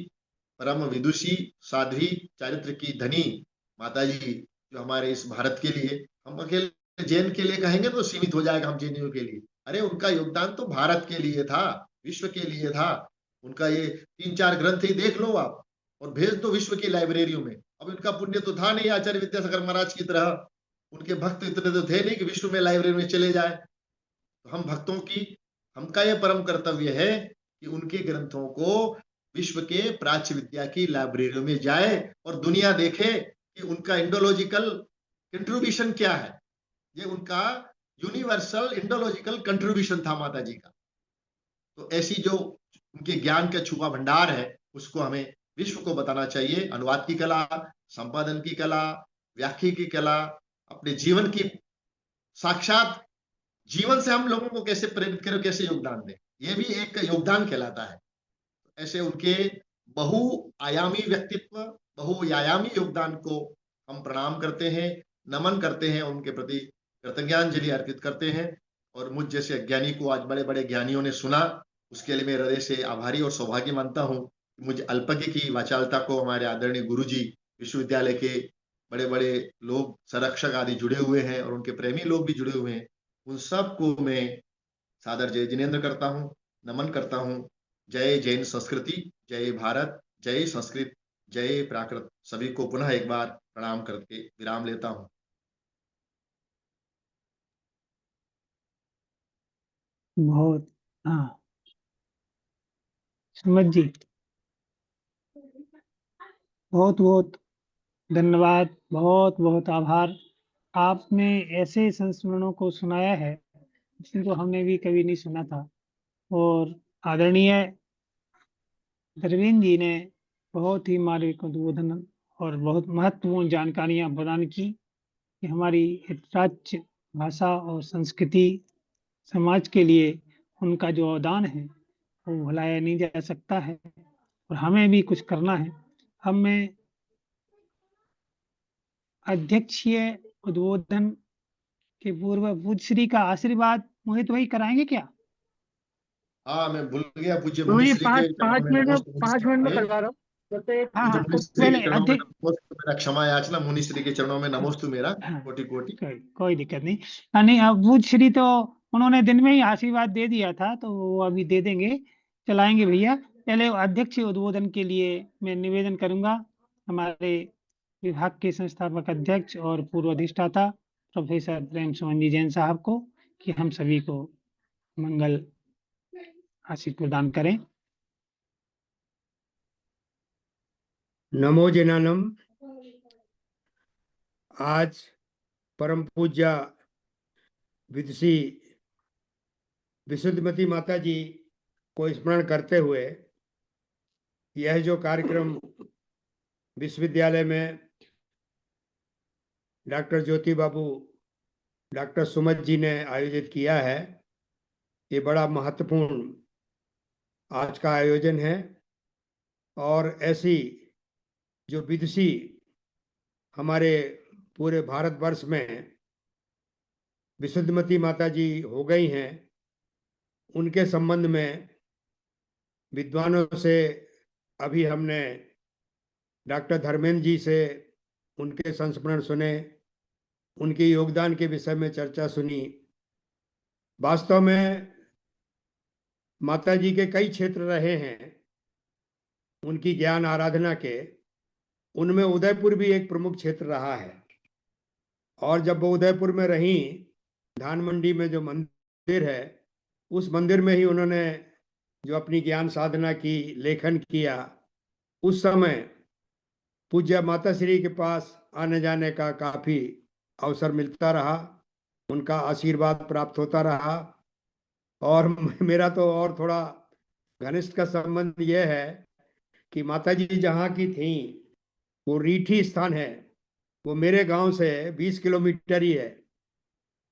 परम विदुषी, साध्वी, चारित्र की धनी माता जी जो हमारे इस भारत के लिए, हम अकेले जैन के लिए कहेंगे तो सीमित हो जाएगा, हम जैनियों के लिए, अरे उनका योगदान तो भारत के लिए था, विश्व के लिए था। उनका ये 3-4 ग्रंथ ही देख लो आप और भेज दो विश्व की लाइब्रेरियों में। अब इनका पुण्य तो था नहीं आचार्य विद्यासागर महाराज की तरह, उनके भक्त इतने तो थे नहीं कि विश्व में लाइब्रेरी में चले जाए। तो हम भक्तों की, हमका यह परम कर्तव्य है कि उनके ग्रंथों को विश्व के प्राच्य विद्या की लाइब्रेरियों में जाए और दुनिया देखे कि उनका इंडोलॉजिकल कंट्रीब्यूशन क्या है। ये उनका यूनिवर्सल इंडोलॉजिकल कंट्रीब्यूशन था माता जी का। तो ऐसी जो उनके ज्ञान का छुपा भंडार है उसको हमें विश्व को बताना चाहिए। अनुवाद की कला, संपादन की कला, व्याख्या की कला, अपने जीवन की साक्षात जीवन से हम लोगों को कैसे प्रेरित करें, कैसे योगदान दें, ये भी एक योगदान कहलाता है। ऐसे उनके बहुआयामी व्यक्तित्व, बहुआयामी योगदान को हम प्रणाम करते हैं, नमन करते हैं, उनके प्रति कृतज्ञांजलि अर्पित करते हैं। और मुझ जैसे अज्ञानी को आज बड़े बड़े ज्ञानियों ने सुना, उसके लिए मैं हृदय से आभारी और सौभाग्य मानता हूँ। मुझ अल्पज्ञ की वाचालता को हमारे आदरणीय गुरुजी, विश्वविद्यालय के बड़े बड़े लोग, संरक्षक आदि जुड़े हुए हैं और उनके प्रेमी लोग भी जुड़े हुए हैं, उन सबको मैं सादर जय जिनेन्द्र करता हूँ, नमन करता हूँ। जय जैन संस्कृति, जय भारत, जय संस्कृत, जय प्राकृत। सभी को पुनः एक बार प्रणाम करके विराम लेता हूँ। बहुत, हाँ, सुमित जी, बहुत बहुत धन्यवाद, बहुत बहुत आभार। आपने ऐसे संस्मरणों को सुनाया है जिनको हमने भी कभी नहीं सुना था। और आदरणीय धर्मेंद्र जी ने बहुत ही मार्मिक उद्बोधन और बहुत महत्वपूर्ण जानकारियां प्रदान की कि हमारी राज्य भाषा और संस्कृति समाज के लिए उनका जो अवदान है वो भुलाया नहीं जा सकता है और हमें भी कुछ करना है। हमें अध्यक्षीय उद्बोधन के पूर्व पूज्य श्री का आशीर्वाद मोहित भाई कराएंगे क्या? हाँ, मैं भूल गया, पूज्य तो मुनि ये श्री के चरणों में नमोस्तु। 5 मिनट में करवा रहा हूँ। हाँ, पूज्य हाँ, मुनि श्री पहले के चरणों में अध्यक्ष, नमोस्तु, मेरा क्षमा याचना, मुनि श्री के चरणों में नमोस्तु मेरा, हाँ, कोटि कोटि। कोई दिक्कत नहीं। हाँ, नहीं, अब पूज्य श्री तो उन्होंने दिन में ही आशीर्वाद दे दिया था, तो वो अभी दे देंगे, चलाएंगे भैया। पहले अध्यक्ष उद्बोधन के लिए मैं निवेदन करूंगा हमारे विभाग के संस्थापक अध्यक्ष और पूर्व अधिष्ठाता प्रोफेसर प्रेम सुमन जी जैन साहब को कि हम सभी को मंगल आशीष प्रदान करें। नमो जनानम। आज परम पूज्य विदुषी विशुद्धमती माता जी को स्मरण करते हुए यह जो कार्यक्रम विश्वविद्यालय में डॉक्टर ज्योति बाबू, डॉक्टर सुमित जी ने आयोजित किया है, ये बड़ा महत्वपूर्ण आज का आयोजन है। और ऐसी जो विदुषी हमारे पूरे भारतवर्ष में विशुद्धमती माता जी हो गई हैं, उनके संबंध में विद्वानों से अभी हमने डॉक्टर धर्मेंद्र जी से उनके संस्मरण सुने, उनके योगदान के विषय में चर्चा सुनी। वास्तव में माता जी के कई क्षेत्र रहे हैं उनकी ज्ञान आराधना के, उनमें उदयपुर भी एक प्रमुख क्षेत्र रहा है। और जब वो उदयपुर में रही, धान मंडी में जो मंदिर है, उस मंदिर में ही उन्होंने जो अपनी ज्ञान साधना की, लेखन किया, उस समय पूज्य माता श्री के पास आने जाने का काफी अवसर मिलता रहा, उनका आशीर्वाद प्राप्त होता रहा। और मेरा तो और थोड़ा घनिष्ठ का संबंध यह है कि माता जी जहाँ की थी वो रीठी स्थान है, वो मेरे गांव से 20 किलोमीटर ही है।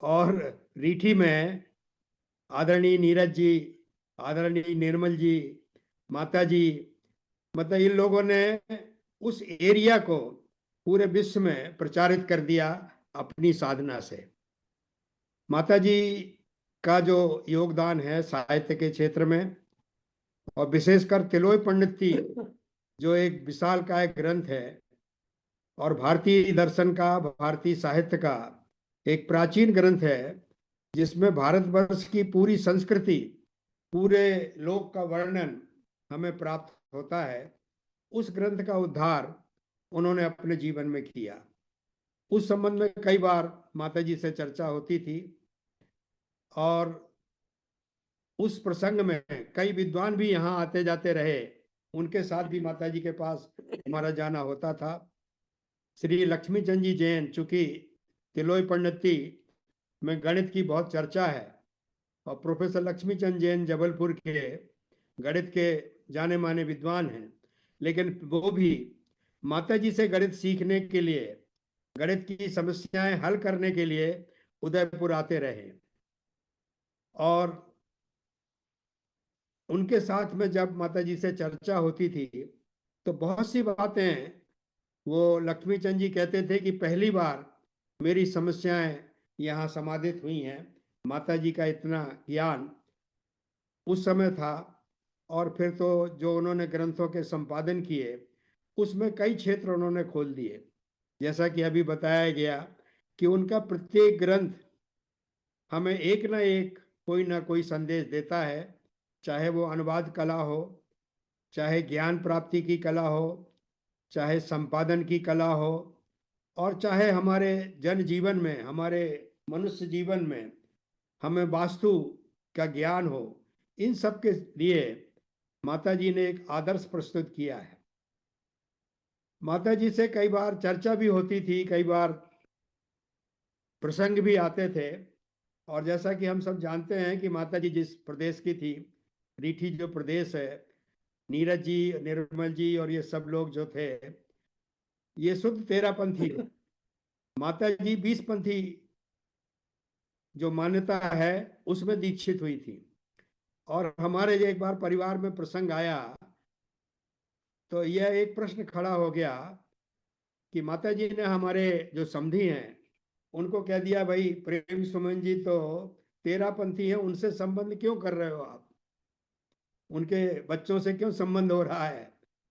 और रीठी में आदरणीय नीरज जी, आदरणीय निर्मल जी, माता जी, मतलब इन लोगों ने उस एरिया को पूरे विश्व में प्रचारित कर दिया अपनी साधना से। माता जी का जो योगदान है साहित्य के क्षेत्र में, और विशेषकर तिलोई पंडिती जो एक विशाल का एक ग्रंथ है और भारतीय दर्शन का, भारतीय साहित्य का एक प्राचीन ग्रंथ है, जिसमें भारतवर्ष की पूरी संस्कृति, पूरे लोक का वर्णन हमें प्राप्त होता है। उस ग्रंथ का उद्धार उन्होंने अपने जीवन में किया। उस संबंध में कई बार माता जी से चर्चा होती थी और उस प्रसंग में कई विद्वान भी यहाँ आते जाते रहे, उनके साथ भी माता जी के पास हमारा जाना होता था। श्री लक्ष्मीचंद जी जैन, चूंकि तिलोई पंडिती में गणित की बहुत चर्चा है और प्रोफेसर लक्ष्मीचंद जैन जबलपुर के गणित के जाने माने विद्वान हैं, लेकिन वो भी माता जी से गणित सीखने के लिए, गणित की समस्याएं हल करने के लिए उदयपुर आते रहे। और उनके साथ में जब माता जी से चर्चा होती थी तो बहुत सी बातें वो लक्ष्मी चंद जी कहते थे कि पहली बार मेरी समस्याएं यहाँ समाधित हुई हैं। माता जी का इतना ज्ञान उस समय था। और फिर तो जो उन्होंने ग्रंथों के संपादन किए उसमें कई क्षेत्र उन्होंने खोल दिए। जैसा कि अभी बताया गया कि उनका प्रत्येक ग्रंथ हमें एक ना कोई संदेश देता है, चाहे वो अनुवाद कला हो, चाहे ज्ञान प्राप्ति की कला हो, चाहे संपादन की कला हो, और चाहे हमारे जन जीवन में, हमारे मनुष्य जीवन में हमें वास्तु का ज्ञान हो। इन सब के लिए माता जी ने एक आदर्श प्रस्तुत किया है। माता जी से कई बार चर्चा भी होती थी, कई बार प्रसंग भी आते थे। और जैसा कि हम सब जानते हैं कि माता जी जिस प्रदेश की थी, रीठी जो प्रदेश है, नीरज जी, निर्मल जी और ये सब लोग जो थे ये शुद्ध 13 पंथी थे। माता जी 20 पंथी जो मान्यता है उसमें दीक्षित हुई थी। और हमारे एक बार परिवार में प्रसंग आया तो यह एक प्रश्न खड़ा हो गया कि माता जी ने हमारे जो समधी हैं उनको कह दिया, भाई प्रेम सुमन जी तो 13 पंथी हैं, उनसे संबंध क्यों कर रहे हो आप, उनके बच्चों से क्यों संबंध हो रहा है।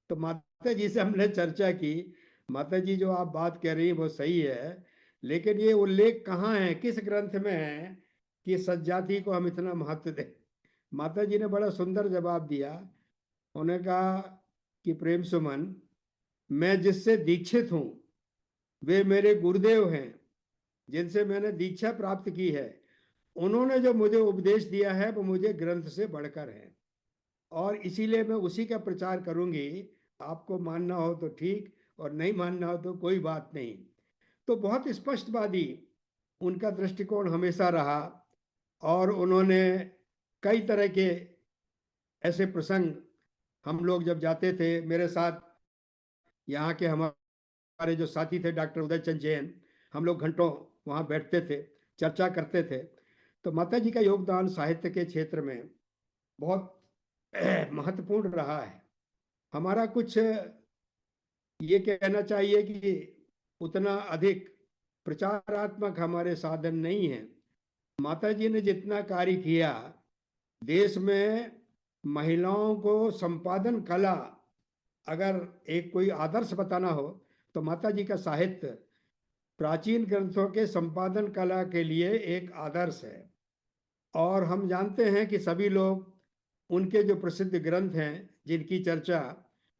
तो माता जी से हमने चर्चा की, माता जी जो आप बात कह रही है वो सही है, लेकिन ये उल्लेख कहाँ है, किस ग्रंथ में है कि सज्जाति को हम इतना महत्व दें। माता जी ने बड़ा सुंदर जवाब दिया। उन्होंने कहा कि प्रेम सुमन, मैं जिससे दीक्षित हूँ वे मेरे गुरुदेव हैं, जिनसे मैंने दीक्षा प्राप्त की है। उन्होंने जो मुझे उपदेश दिया है वो मुझे ग्रंथ से बढ़कर है, और इसीलिए मैं उसी का प्रचार करूंगी। आपको मानना हो तो ठीक, और नहीं मानना हो तो कोई बात नहीं। तो बहुत स्पष्टवादी उनका दृष्टिकोण हमेशा रहा। और उन्होंने कई तरह के ऐसे प्रसंग, हम लोग जब जाते थे, मेरे साथ यहाँ के हमारे जो साथी थे डॉक्टर उदय चंद जैन, हम लोग घंटों वहाँ बैठते थे, चर्चा करते थे। तो माता जी का योगदान साहित्य के क्षेत्र में बहुत महत्वपूर्ण रहा है। हमारा कुछ ये कहना चाहिए कि उतना अधिक प्रचारात्मक हमारे साधन नहीं है। माता जी ने जितना कार्य किया, देश में महिलाओं को संपादन कला, अगर एक कोई आदर्श बताना हो तो माता जी का साहित्य प्राचीन ग्रंथों के संपादन कला के लिए एक आदर्श है। और हम जानते हैं कि सभी लोग उनके जो प्रसिद्ध ग्रंथ हैं जिनकी चर्चा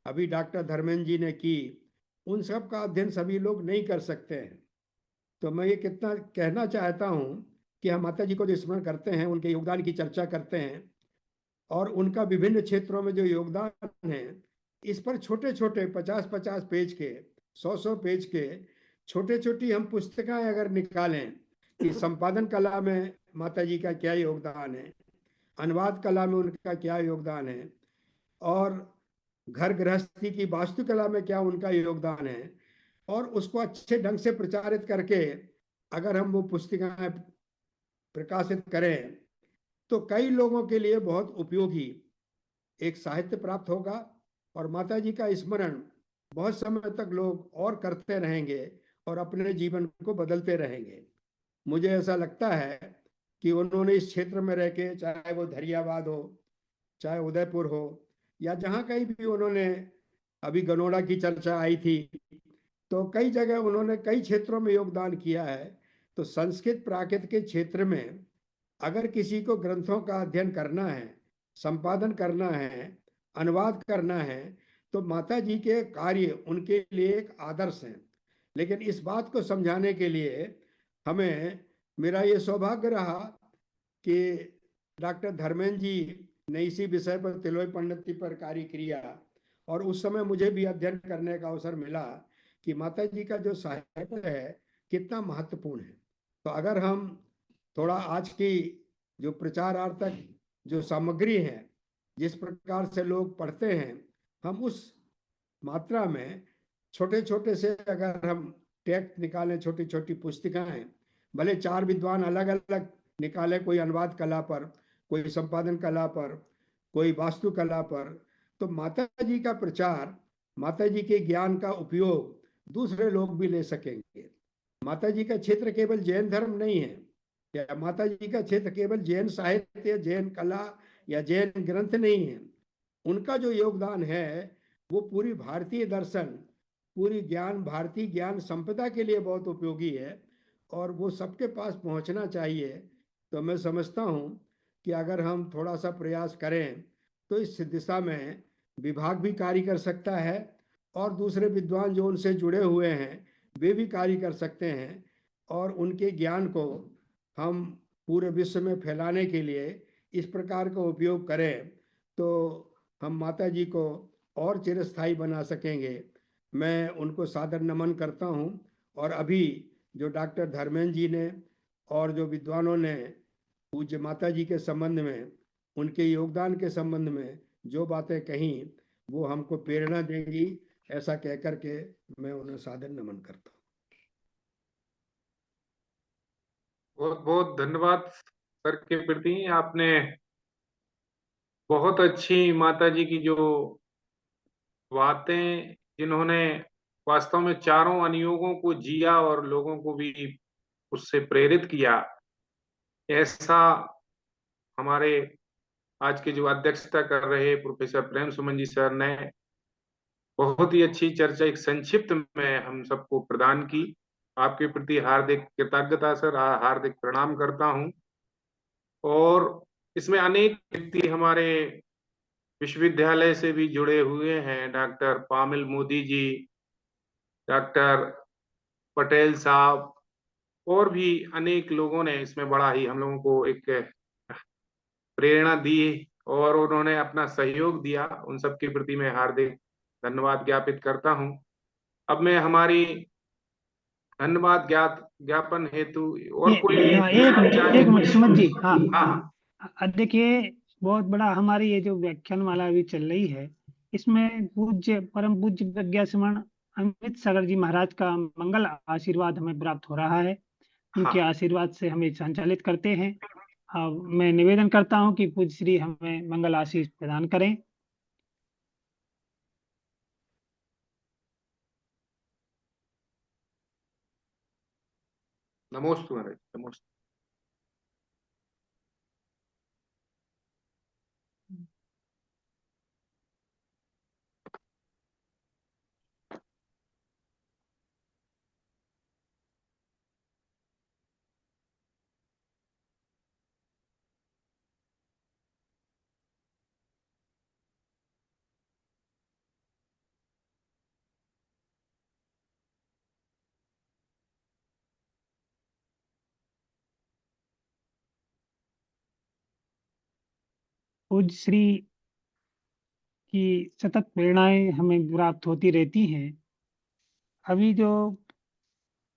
अभी डॉक्टर धर्मेंद्र जी ने की, उन सब का अध्ययन सभी लोग नहीं कर सकते हैं। तो मैं ये कितना कहना चाहता हूँ कि हम माता जी को जो स्मरण करते हैं, उनके योगदान की चर्चा करते हैं, और उनका विभिन्न क्षेत्रों में जो योगदान है, इस पर छोटे छोटे 50-50 पेज के, 100-100 पेज के छोटे छोटी हम पुस्तकें अगर निकालें कि संपादन कला में माता जी का क्या योगदान है, अनुवाद कला में उनका क्या योगदान है, और घर गृहस्थी की वास्तुकला में क्या उनका योगदान है, और उसको अच्छे ढंग से प्रचारित करके अगर हम वो पुस्तिकाएं प्रकाशित करें तो कई लोगों के लिए बहुत उपयोगी एक साहित्य प्राप्त होगा। और माता जी का स्मरण बहुत समय तक लोग और करते रहेंगे और अपने जीवन को बदलते रहेंगे। मुझे ऐसा लगता है कि उन्होंने इस क्षेत्र में रह के, चाहे वो धरियावाद हो, चाहे उदयपुर हो, या जहाँ कहीं भी उन्होंने, अभी गनोड़ा की चर्चा आई थी, तो कई जगह उन्होंने कई क्षेत्रों में योगदान किया है। तो संस्कृत प्राकृत के क्षेत्र में अगर किसी को ग्रंथों का अध्ययन करना है, संपादन करना है, अनुवाद करना है, तो माता जी के कार्य उनके लिए एक आदर्श हैं। लेकिन इस बात को समझाने के लिए हमें, मेरा ये सौभाग्य रहा कि डॉक्टर धर्मेंद्र जी ने इसी विषय पर तिलोई पंडिती पर कार्य किया, और उस समय मुझे भी अध्ययन करने का अवसर मिला कि माता जी का जो साहित्य है कितना महत्वपूर्ण है। तो अगर हम थोड़ा आज की जो प्रचारार्थक जो सामग्री है, जिस प्रकार से लोग पढ़ते हैं, हम उस मात्रा में छोटे छोटे से अगर हम टेक्स्ट निकालें, छोटी छोटी पुस्तिकाएं, भले 4 विद्वान अलग अलग निकाले, कोई अनुवाद कला पर, कोई संपादन कला पर, कोई वास्तुकला पर। तो माता जी का प्रचार, माता जी के ज्ञान का उपयोग दूसरे लोग भी ले सकेंगे। माता जी का क्षेत्र केवल जैन धर्म नहीं है, या माता जी का क्षेत्र केवल जैन साहित्य, जैन कला या जैन ग्रंथ नहीं है। उनका जो योगदान है वो पूरी भारतीय दर्शन, पूरी ज्ञान, भारतीय ज्ञान संपदा के लिए बहुत उपयोगी है, और वो सबके पास पहुंचना चाहिए। तो मैं समझता हूं कि अगर हम थोड़ा सा प्रयास करें तो इस दिशा में विभाग भी कार्य कर सकता है, और दूसरे विद्वान जो उनसे जुड़े हुए हैं वे भी कार्य कर सकते हैं, और उनके ज्ञान को हम पूरे विश्व में फैलाने के लिए इस प्रकार का उपयोग करें तो हम माता जी को और चिरस्थायी बना सकेंगे। मैं उनको सादर नमन करता हूं। और अभी जो डॉक्टर धर्मेंद्र जी ने और जो विद्वानों ने पूज्य माता जी के संबंध में, उनके योगदान के संबंध में जो बातें कही वो हमको प्रेरणा देंगी, ऐसा कहकर के मैं उन्हें सादर नमन करता हूँ। बहुत बहुत धन्यवाद सर के प्रति। आपने बहुत अच्छी माता जी की जो बातें, जिन्होंने वास्तव में चारों अनुयोगों को जिया और लोगों को भी उससे प्रेरित किया, ऐसा हमारे आज के जो अध्यक्षता कर रहे प्रोफेसर प्रेम सुमन जी सर ने बहुत ही अच्छी चर्चा एक संक्षिप्त में हम सबको प्रदान की। आपके प्रति हार्दिक कृतज्ञता सर, हार्दिक प्रणाम करता हूं। और इसमें अनेक व्यक्ति हमारे विश्वविद्यालय से भी जुड़े हुए हैं, डॉक्टर पामिल मोदी जी, डॉक्टर पटेल साहब, और भी अनेक लोगों ने इसमें बड़ा ही हम लोगों को एक प्रेरणा दी और उन्होंने अपना सहयोग दिया। उन सबके प्रति मैं हार्दिक धन्यवाद ज्ञापित करता हूं। अब मैं हमारी धन्यवाद ज्ञापन हेतु और कोई एक मिनट सुमित जी। हाँ हाँ देखिए, बहुत बड़ा हमारी ये जो व्याख्यान माला अभी चल रही है, इसमें पूज्य परम पूज्य प्रज्ञा सुमन अमित सागर जी महाराज का मंगल आशीर्वाद हमें प्राप्त हो रहा है। उनके हाँ। आशीर्वाद से हमें संचालित करते हैं। मैं निवेदन करता हूं कि पूज्य श्री हमें मंगल आशीष प्रदान करें। नमोस्तु महाराज, नमोस्तु। पूज्य श्री की सतत प्रेरणाएं हमें प्राप्त होती रहती हैं। अभी जो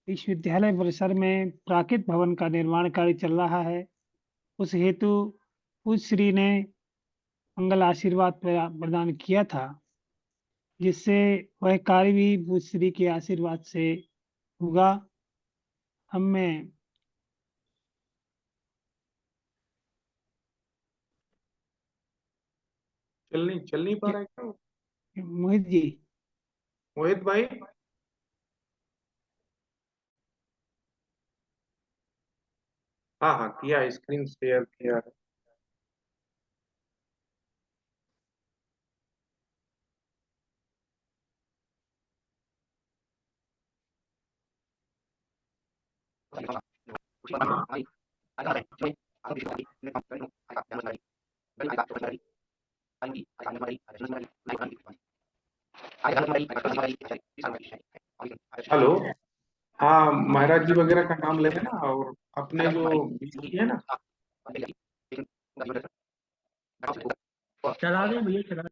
विश्वविद्यालय परिसर में प्राकृत भवन का निर्माण कार्य चल रहा है, उस हेतु पूज्य श्री ने मंगल आशीर्वाद प्रदान किया था, जिससे वह कार्य भी पूज्य श्री के आशीर्वाद से होगा। हमें चल नहीं पा रहा है क्या मोहित जी? मोहित भाई? हाँ हाँ, किया, स्क्रीन शेयर किया। हेलो। हाँ, महाराज जी वगैरह का नाम ले लेना, और अपने जो है ना, चला दें भैया, चला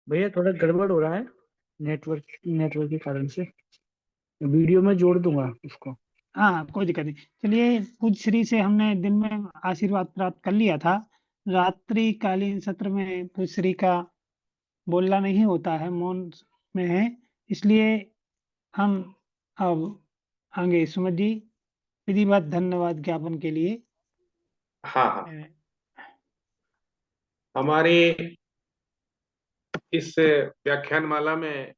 भैया, थोड़ा गड़बड़ हो रहा है, नेटवर्क के कारण से। वीडियो में जोड़ दूंगा उसको। हाँ, कोई दिक्कत नहीं। चलिए, पूज्य श्री से हमने दिन में आशीर्वाद प्राप्त कर लिया था। रात्रिकालीन सत्र में पूज्य श्री का बोलना नहीं होता है, मौन में है, इसलिए हम अब आगे सुमित जी विधिवत धन्यवाद ज्ञापन के लिए। हाँ हाँ, हमारे इस व्याख्यान माला में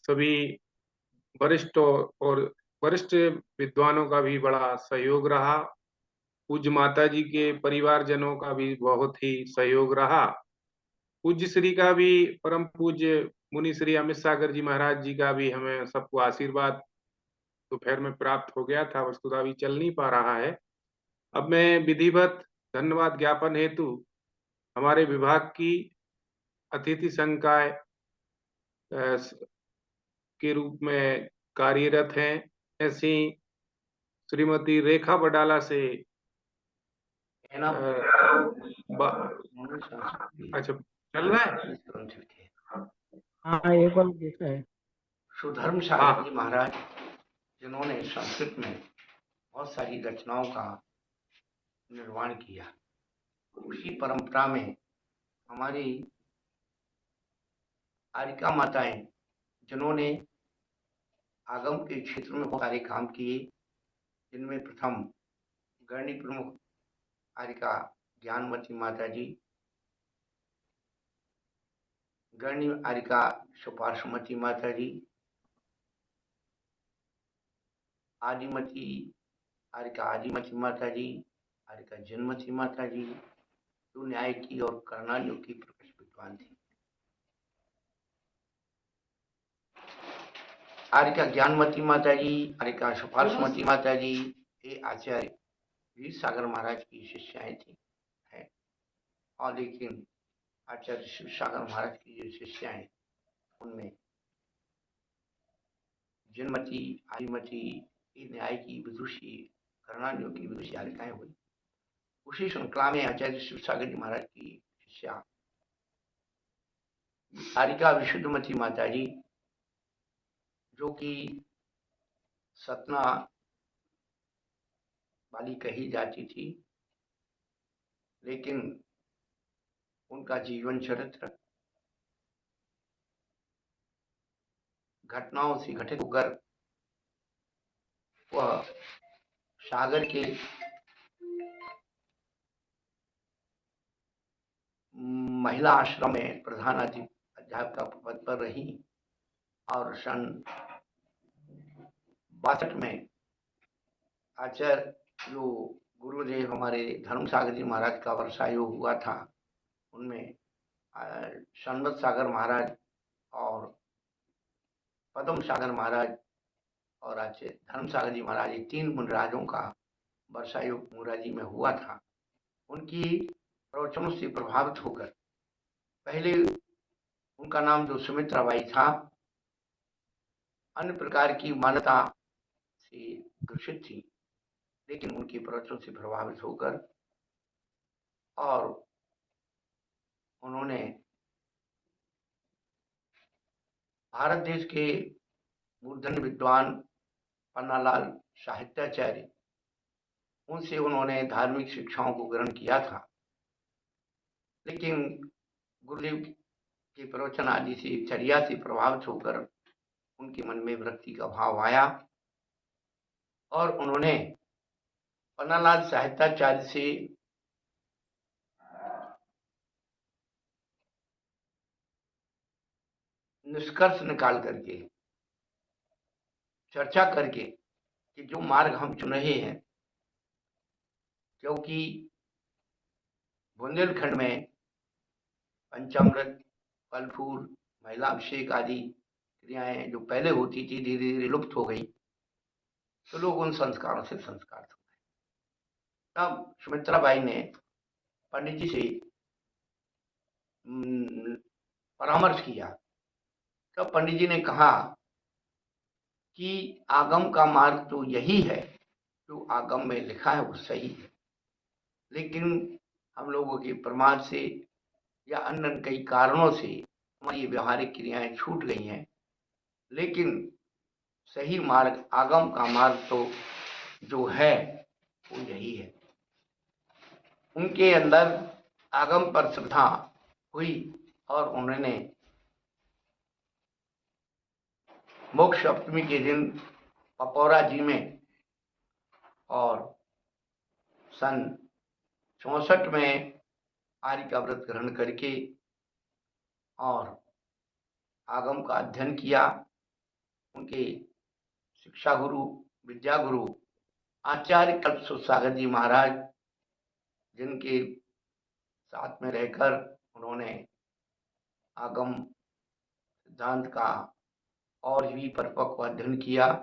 सभी वरिष्ठ और वरिष्ठ विद्वानों का भी बड़ा सहयोग रहा। पूज्य माता जी के परिवारजनों का भी बहुत ही सहयोग रहा। पूज्य श्री का भी, परम पूज्य मुनि श्री अमित सागर जी महाराज जी का भी हमें सबको आशीर्वाद दोपहर में प्राप्त हो गया था, वस्तुतः अभी चल नहीं पा रहा है। अब मैं विधिवत धन्यवाद ज्ञापन हेतु हमारे विभाग की अतिथि संकाय के रूप में कार्यरत हैं ऐसी श्रीमती रेखा बडाला से अच्छा चल रहा है। हाँ, एक बार देखा है। सुधर्म सागर जी महाराज, जिन्होंने संस्कृत में बहुत सारी रचनाओं का निर्माण किया, उसी परंपरा में हमारी आरिका माताएं, जिन्होंने आगम के क्षेत्र में बहुत सारे काम किए, जिनमें प्रथम गणनी प्रमुख आरिका ज्ञानमती माता जी, गणनी आरिका सुपार्श्वमती माता जी, आदिमती आरिका आदिमती माता जी, आरिका जन्मती माता जी, जो न्याय की और कर्णालियों की प्रकट विद्वान थी। आरिका ज्ञानमती माता जी, आरिका सुपार्श्वमती माता जी, ये आचार्य वीर सागर महाराज की शिष्याएं थी है। और लेकिन आचार्य शिव सागर महाराज की जो शिष्याएं, उनमें जन्मती आदिमती न्याय की विदुषी, कर्णालियों की विदुषी आरिकाएं हुई। उसी श्रृंखला में आचार्य शिव सागर जी महाराज की शिष्या आरिका विशुद्धमती माता जी, जो कि सतना वाली कही जाती थी, लेकिन उनका जीवन चरित्र घटनाओं से घटित होकर वह सागर के महिला आश्रम में प्रधान अध्यापिका पद पर रही और सन 62 में आचार्य जो गुरुदेव हमारे धर्म सागर जी महाराज का वर्षायोग हुआ था, उनमें शनबत सागर महाराज और पद्म सागर महाराज और आचार्य धर्म सागर जी महाराज, ये 3 मुनिराजों का वर्षायोग मुराजी में हुआ था। उनकी प्रवचनों से प्रभावित होकर पहले उनका नाम जो सुमित्रा बाई था, अन्य प्रकार की मान्यता से ग्रसित थी, लेकिन उनकी प्रवचनों से प्रभावित होकर और उन्होंने भारत देश के मूर्धन्य विद्वान पन्नालाल साहित्याचार्य, उनसे उन्होंने धार्मिक शिक्षाओं को ग्रहण किया था, लेकिन गुरुदेव के प्रवचन आदि से चर्या से प्रभावित होकर उनके मन में विरक्ति का भाव आया और उन्होंने पन्नालाल साहित्याचार्य से निष्कर्ष निकाल करके चर्चा करके कि जो मार्ग हम चुन रहे हैं, क्योंकि बुंदेलखंड में पंचामृत, फल फूल, महिला अभिषेक आदि क्रियाएं जो पहले होती थी धीरे धीरे लुप्त हो गई, तो लोग उन संस्कारों से संस्कारित हो गए। तब सुमित्रा बाई ने पंडित जी से परामर्श किया। तब पंडित जी ने कहा कि आगम का मार्ग तो यही है, जो आगम में लिखा है वो सही है, लेकिन हम लोगों के प्रमाद से या अन्य कई कारणों से हमारी ये व्यवहारिक क्रियाएं छूट गई हैं, लेकिन सही मार्ग, आगम का मार्ग तो जो है वो यही है। उनके अंदर आगम पर श्रद्धा हुई और उन्होंने मोक्ष अष्टमी के दिन पपौरा जी में और सन 64 में आर्य का व्रत ग्रहण करके और आगम का अध्ययन किया। उनके शिक्षा गुरु, विद्या गुरु आचार्य कल्पसुत सागर जी महाराज, जिनके साथ में रहकर उन्होंने आगम सिद्धांत का और भी परिपक्व अध्ययन किया।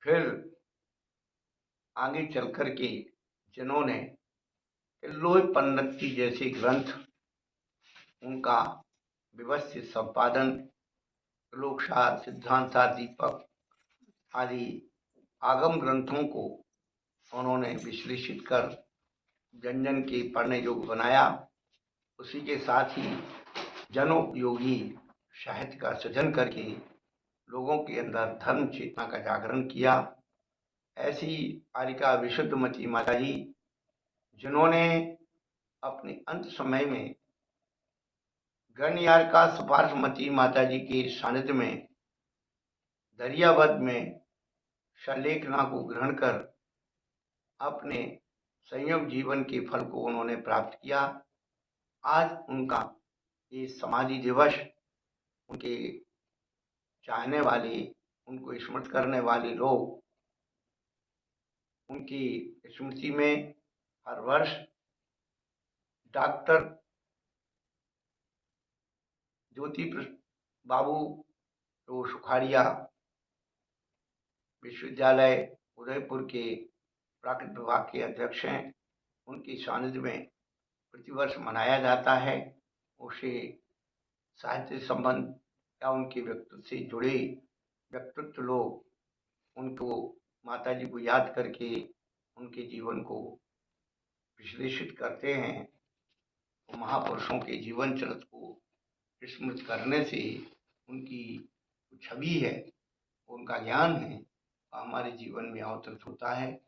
फिर आगे चल कर के जिन्होंने लोहपन्नति जैसे ग्रंथ, उनका व्यवस्थित संपादन, लोकसार, सिद्धांतार, दीपक आदि आगम ग्रंथों को उन्होंने विश्लेषित कर जन जन के पढ़ने योग्य बनाया। उसी के साथ ही जनोपयोगी साहित्य का सृजन करके लोगों के अंदर धर्म चेतना का जागरण किया। ऐसी आर्यिका विशुद्धमती माता जी, जिन्होंने अपने अंत समय में गणयार का सुपार्श्वमती माता जी के सानिध्य में दरियावद में शलेखना को ग्रहण कर अपने संयम जीवन के फल को उन्होंने प्राप्त किया। आज उनका ये समाधि दिवस, उनके चाहने वाले, उनको स्मृत करने वाले लोग उनकी स्मृति में हर वर्ष डॉक्टर ज्योति बाबू जो सुखाड़िया विश्वविद्यालय उदयपुर के प्राकृतिक विभाग के अध्यक्ष हैं, उनके सानिध्य में प्रतिवर्ष मनाया जाता है। उसे साहित्य संबंध या उनके व्यक्तित्व से जुड़े व्यक्तित्व लोग उनको, माता जी को याद करके उनके जीवन को विश्लेषित करते हैं। तो महापुरुषों के जीवन चरित्र को स्मृत करने से उनकी छवि है, उनका ज्ञान है, हमारे जीवन में अवतरित होता है।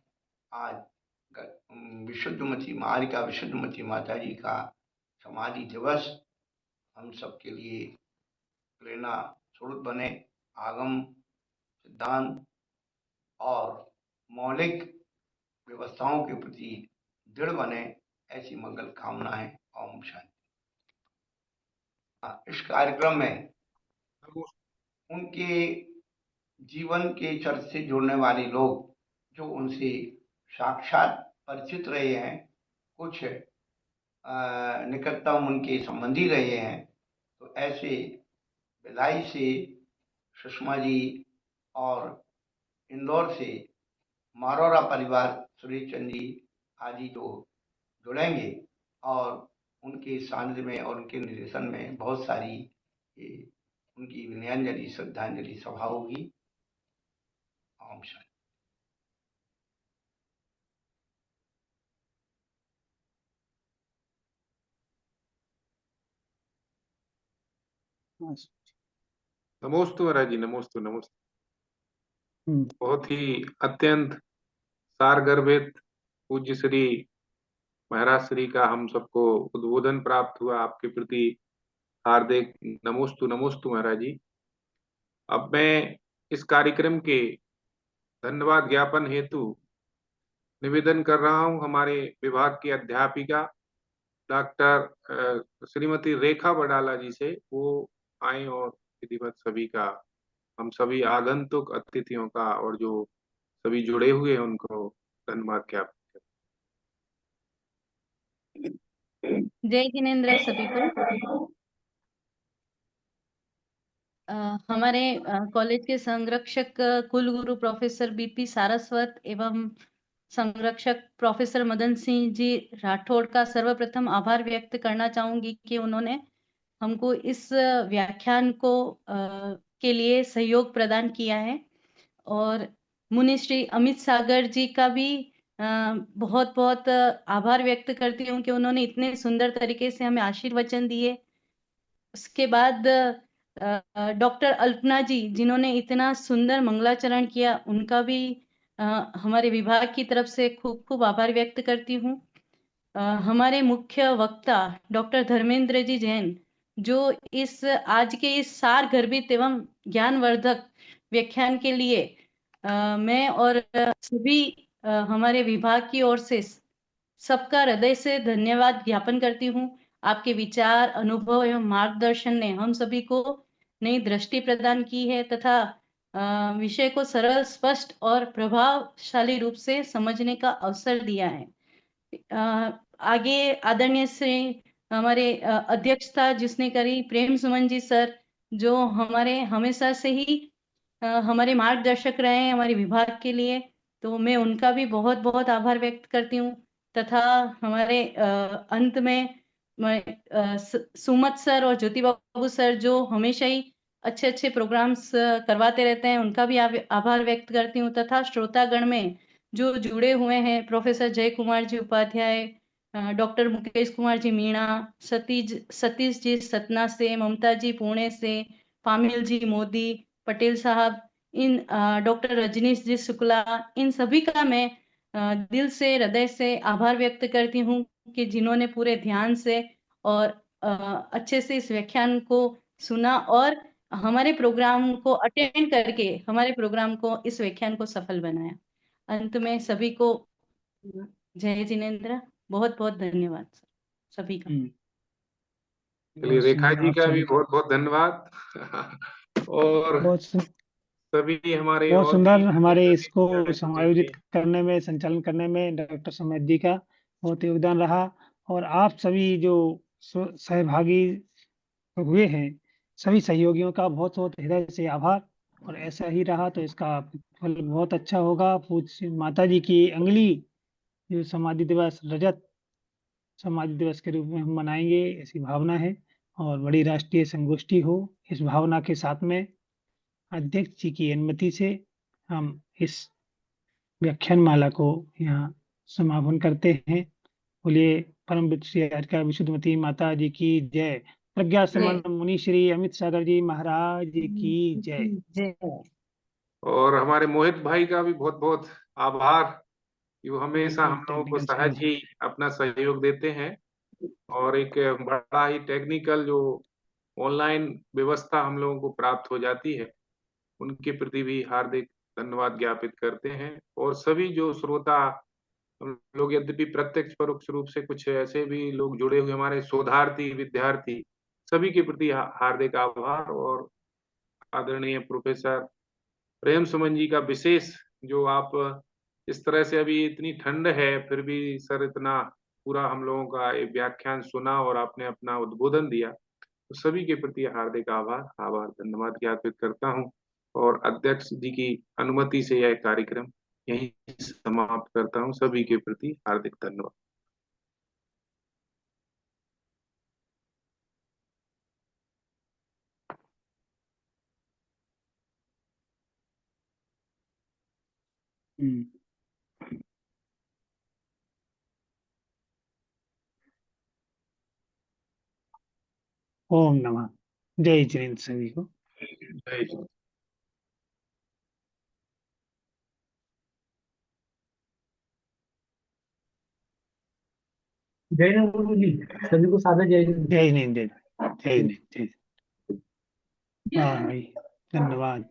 आज विशुद्धमती आर्यिका विशुद्धमती माता जी का समाधि दिवस हम सबके लिए प्रेरणा स्रोत बने। आगम सिद्धांत और मौलिक व्यवस्थाओं के प्रति दृढ़ बने, ऐसी मंगल कामना है। ओम शांति। इस कार्यक्रम में उनके जीवन के चरित्र से जुड़ने वाले लोग, जो उनसे साक्षात परिचित रहे हैं, कुछ निकटतम उनके संबंधी रहे हैं, तो ऐसे भिलाई से सुषमा जी और इंदौर से मारोरा परिवार सुरेश चंद जी आदि जो जुड़ेंगे और उनके सानिध्य में और उनके निर्देशन में बहुत सारी उनकी विनयांजलि श्रद्धांजलि सभा होगी। ओम शांति। नमोस्तु महाराज जी, नमोस्तु नमोस्तु। बहुत ही अत्यंत सारगर्भित पूज्य श्री महाराज श्री का हम सबको उद्बोधन प्राप्त हुआ। आपके प्रति हार्दिक नमोस्तु नमोस्तु महाराज जी। अब मैं इस कार्यक्रम के धन्यवाद ज्ञापन हेतु निवेदन कर रहा हूं हमारे विभाग की अध्यापिका डॉक्टर श्रीमती रेखा बडाला जी से, वो आए और विधिवत सभी का, हम सभी आगंतुक अतिथियों का और जो सभी जुड़े हुए हैं उनको धन्यवाद ज्ञापन। जय जिनेन्द्र सभी को। हमारे कॉलेज के संरक्षक कुलगुरु प्रोफेसर बीपी सारस्वत एवं संरक्षक प्रोफेसर मदन सिंह जी राठौड़ का सर्वप्रथम आभार व्यक्त करना चाहूंगी कि उन्होंने हमको इस व्याख्यान को के लिए सहयोग प्रदान किया है। और मुनि श्री अमित सागर जी का भी बहुत बहुत आभार व्यक्त करती हूँ कि उन्होंने इतने सुंदर तरीके से हमें आशीर्वचन दिए। उसके बाद डॉक्टर अल्पना जी जिन्होंने इतना सुंदर मंगलाचरण किया, उनका भी हमारे विभाग की तरफ से खूब खूब आभार व्यक्त करती हूँ। हमारे मुख्य वक्ता डॉक्टर धर्मेंद्र जी जैन जो इस आज के इस सार गर्भित एवं ज्ञानवर्धक व्याख्यान के लिए मैं और सभी हमारे विभाग की ओर से सबका हृदय से धन्यवाद ज्ञापन करती हूँ। आपके विचार, अनुभव एवं मार्गदर्शन ने हम सभी को नई दृष्टि प्रदान की है तथा विषय को सरल, स्पष्ट और प्रभावशाली रूप से समझने का अवसर दिया है। आगे आदरणीय श्री हमारे अध्यक्ष था जिसने करी प्रेम सुमन जी सर, जो हमारे हमेशा से ही हमारे मार्गदर्शक रहे हैं हमारे विभाग के लिए, तो मैं उनका भी बहुत बहुत आभार व्यक्त करती हूँ। तथा हमारे अंत में सुमत सर और ज्योति बाबू सर जो हमेशा ही अच्छे अच्छे प्रोग्राम्स करवाते रहते हैं, उनका भी आभार व्यक्त करती हूँ। तथा श्रोतागण में जो जुड़े हुए हैं प्रोफेसर जय कुमार जी उपाध्याय, डॉक्टर मुकेश कुमार जी मीणा, सतीश जी सतना से, ममता जी पुणे से, पामिल जी मोदी, पटेल साहब, इन डॉक्टर रजनीश जी शुक्ला, इन सभी का मैं दिल से हृदय से आभार व्यक्त करती हूँ कि जिन्होंने पूरे ध्यान से और अच्छे से इस व्याख्यान को सुना और हमारे प्रोग्राम को अटेंड करके हमारे प्रोग्राम को इस व्याख्यान को सफल बनाया। अंत में सभी को जय जिनेन्द्र, बहुत बहुत धन्यवाद सभी का। चलिए, रेखा जी का भी बहुत बहुत धन्यवाद। और बहुत सभी हमारे बहुत और सुंदर भी हमारे जो इसको टीचर हैं, समायोजित करने में, संचालन करने में डॉक्टर सुमित जी का बहुत योगदान रहा। और आप सभी जो सहभागी हुए हैं, सभी सहयोगियों का बहुत बहुत हृदय से आभार। और ऐसा ही रहा तो इसका फल बहुत अच्छा होगा। पूज्य माता जी की अगली जो समाधि दिवस, रजत समाधि दिवस के रूप में हम मनाएंगे, ऐसी भावना है। और बड़ी राष्ट्रीय संगोष्ठी हो, इस भावना के साथ में अध्यक्ष जी की अनुमति से हम इस व्याख्यान माला को यहाँ समापन करते हैं। बोलिए परम श्री हरिका विशुद्धमती माता जी की जय। प्रज्ञा समन मुनि श्री अमित सागर जी महाराज की जय। और हमारे मोहित भाई का भी बहुत बहुत आभार कि वो हमेशा हम लोगों को टेक्निकल सहज सहयोग। ही अपना सहयोग देते हैं। और एक बड़ा ही टेक्निकल जो ऑनलाइन व्यवस्था हम लोगों को प्राप्त हो जाती है, उनके प्रति भी हार्दिक धन्यवाद ज्ञापित करते हैं। और सभी जो श्रोता हम लोग, यद्यपि प्रत्यक्ष परोक्ष रूप से कुछ ऐसे भी लोग जुड़े हुए, हमारे शोधार्थी, विद्यार्थी, सभी के प्रति हार्दिक आभार। और आदरणीय प्रोफेसर प्रेम सुमन जी का विशेष, जो आप इस तरह से, अभी इतनी ठंड है फिर भी सर इतना पूरा हम लोगों का एक व्याख्यान सुना और आपने अपना उद्बोधन दिया, तो सभी के प्रति हार्दिक आभार धन्यवाद ज्ञापित करता हूँ। और अध्यक्ष जी की अनुमति से यह कार्यक्रम यहीं समाप्त करता हूँ। सभी के प्रति हार्दिक धन्यवाद। ओम नमः। जय जिनेन्द्र सभी को। जय हिंद। जय हिंद गुरु जी, सभी को सादर जय हिंद। जय हिंद, जय हिंद, जय हिंद। हाँ भाई, धन्यवाद।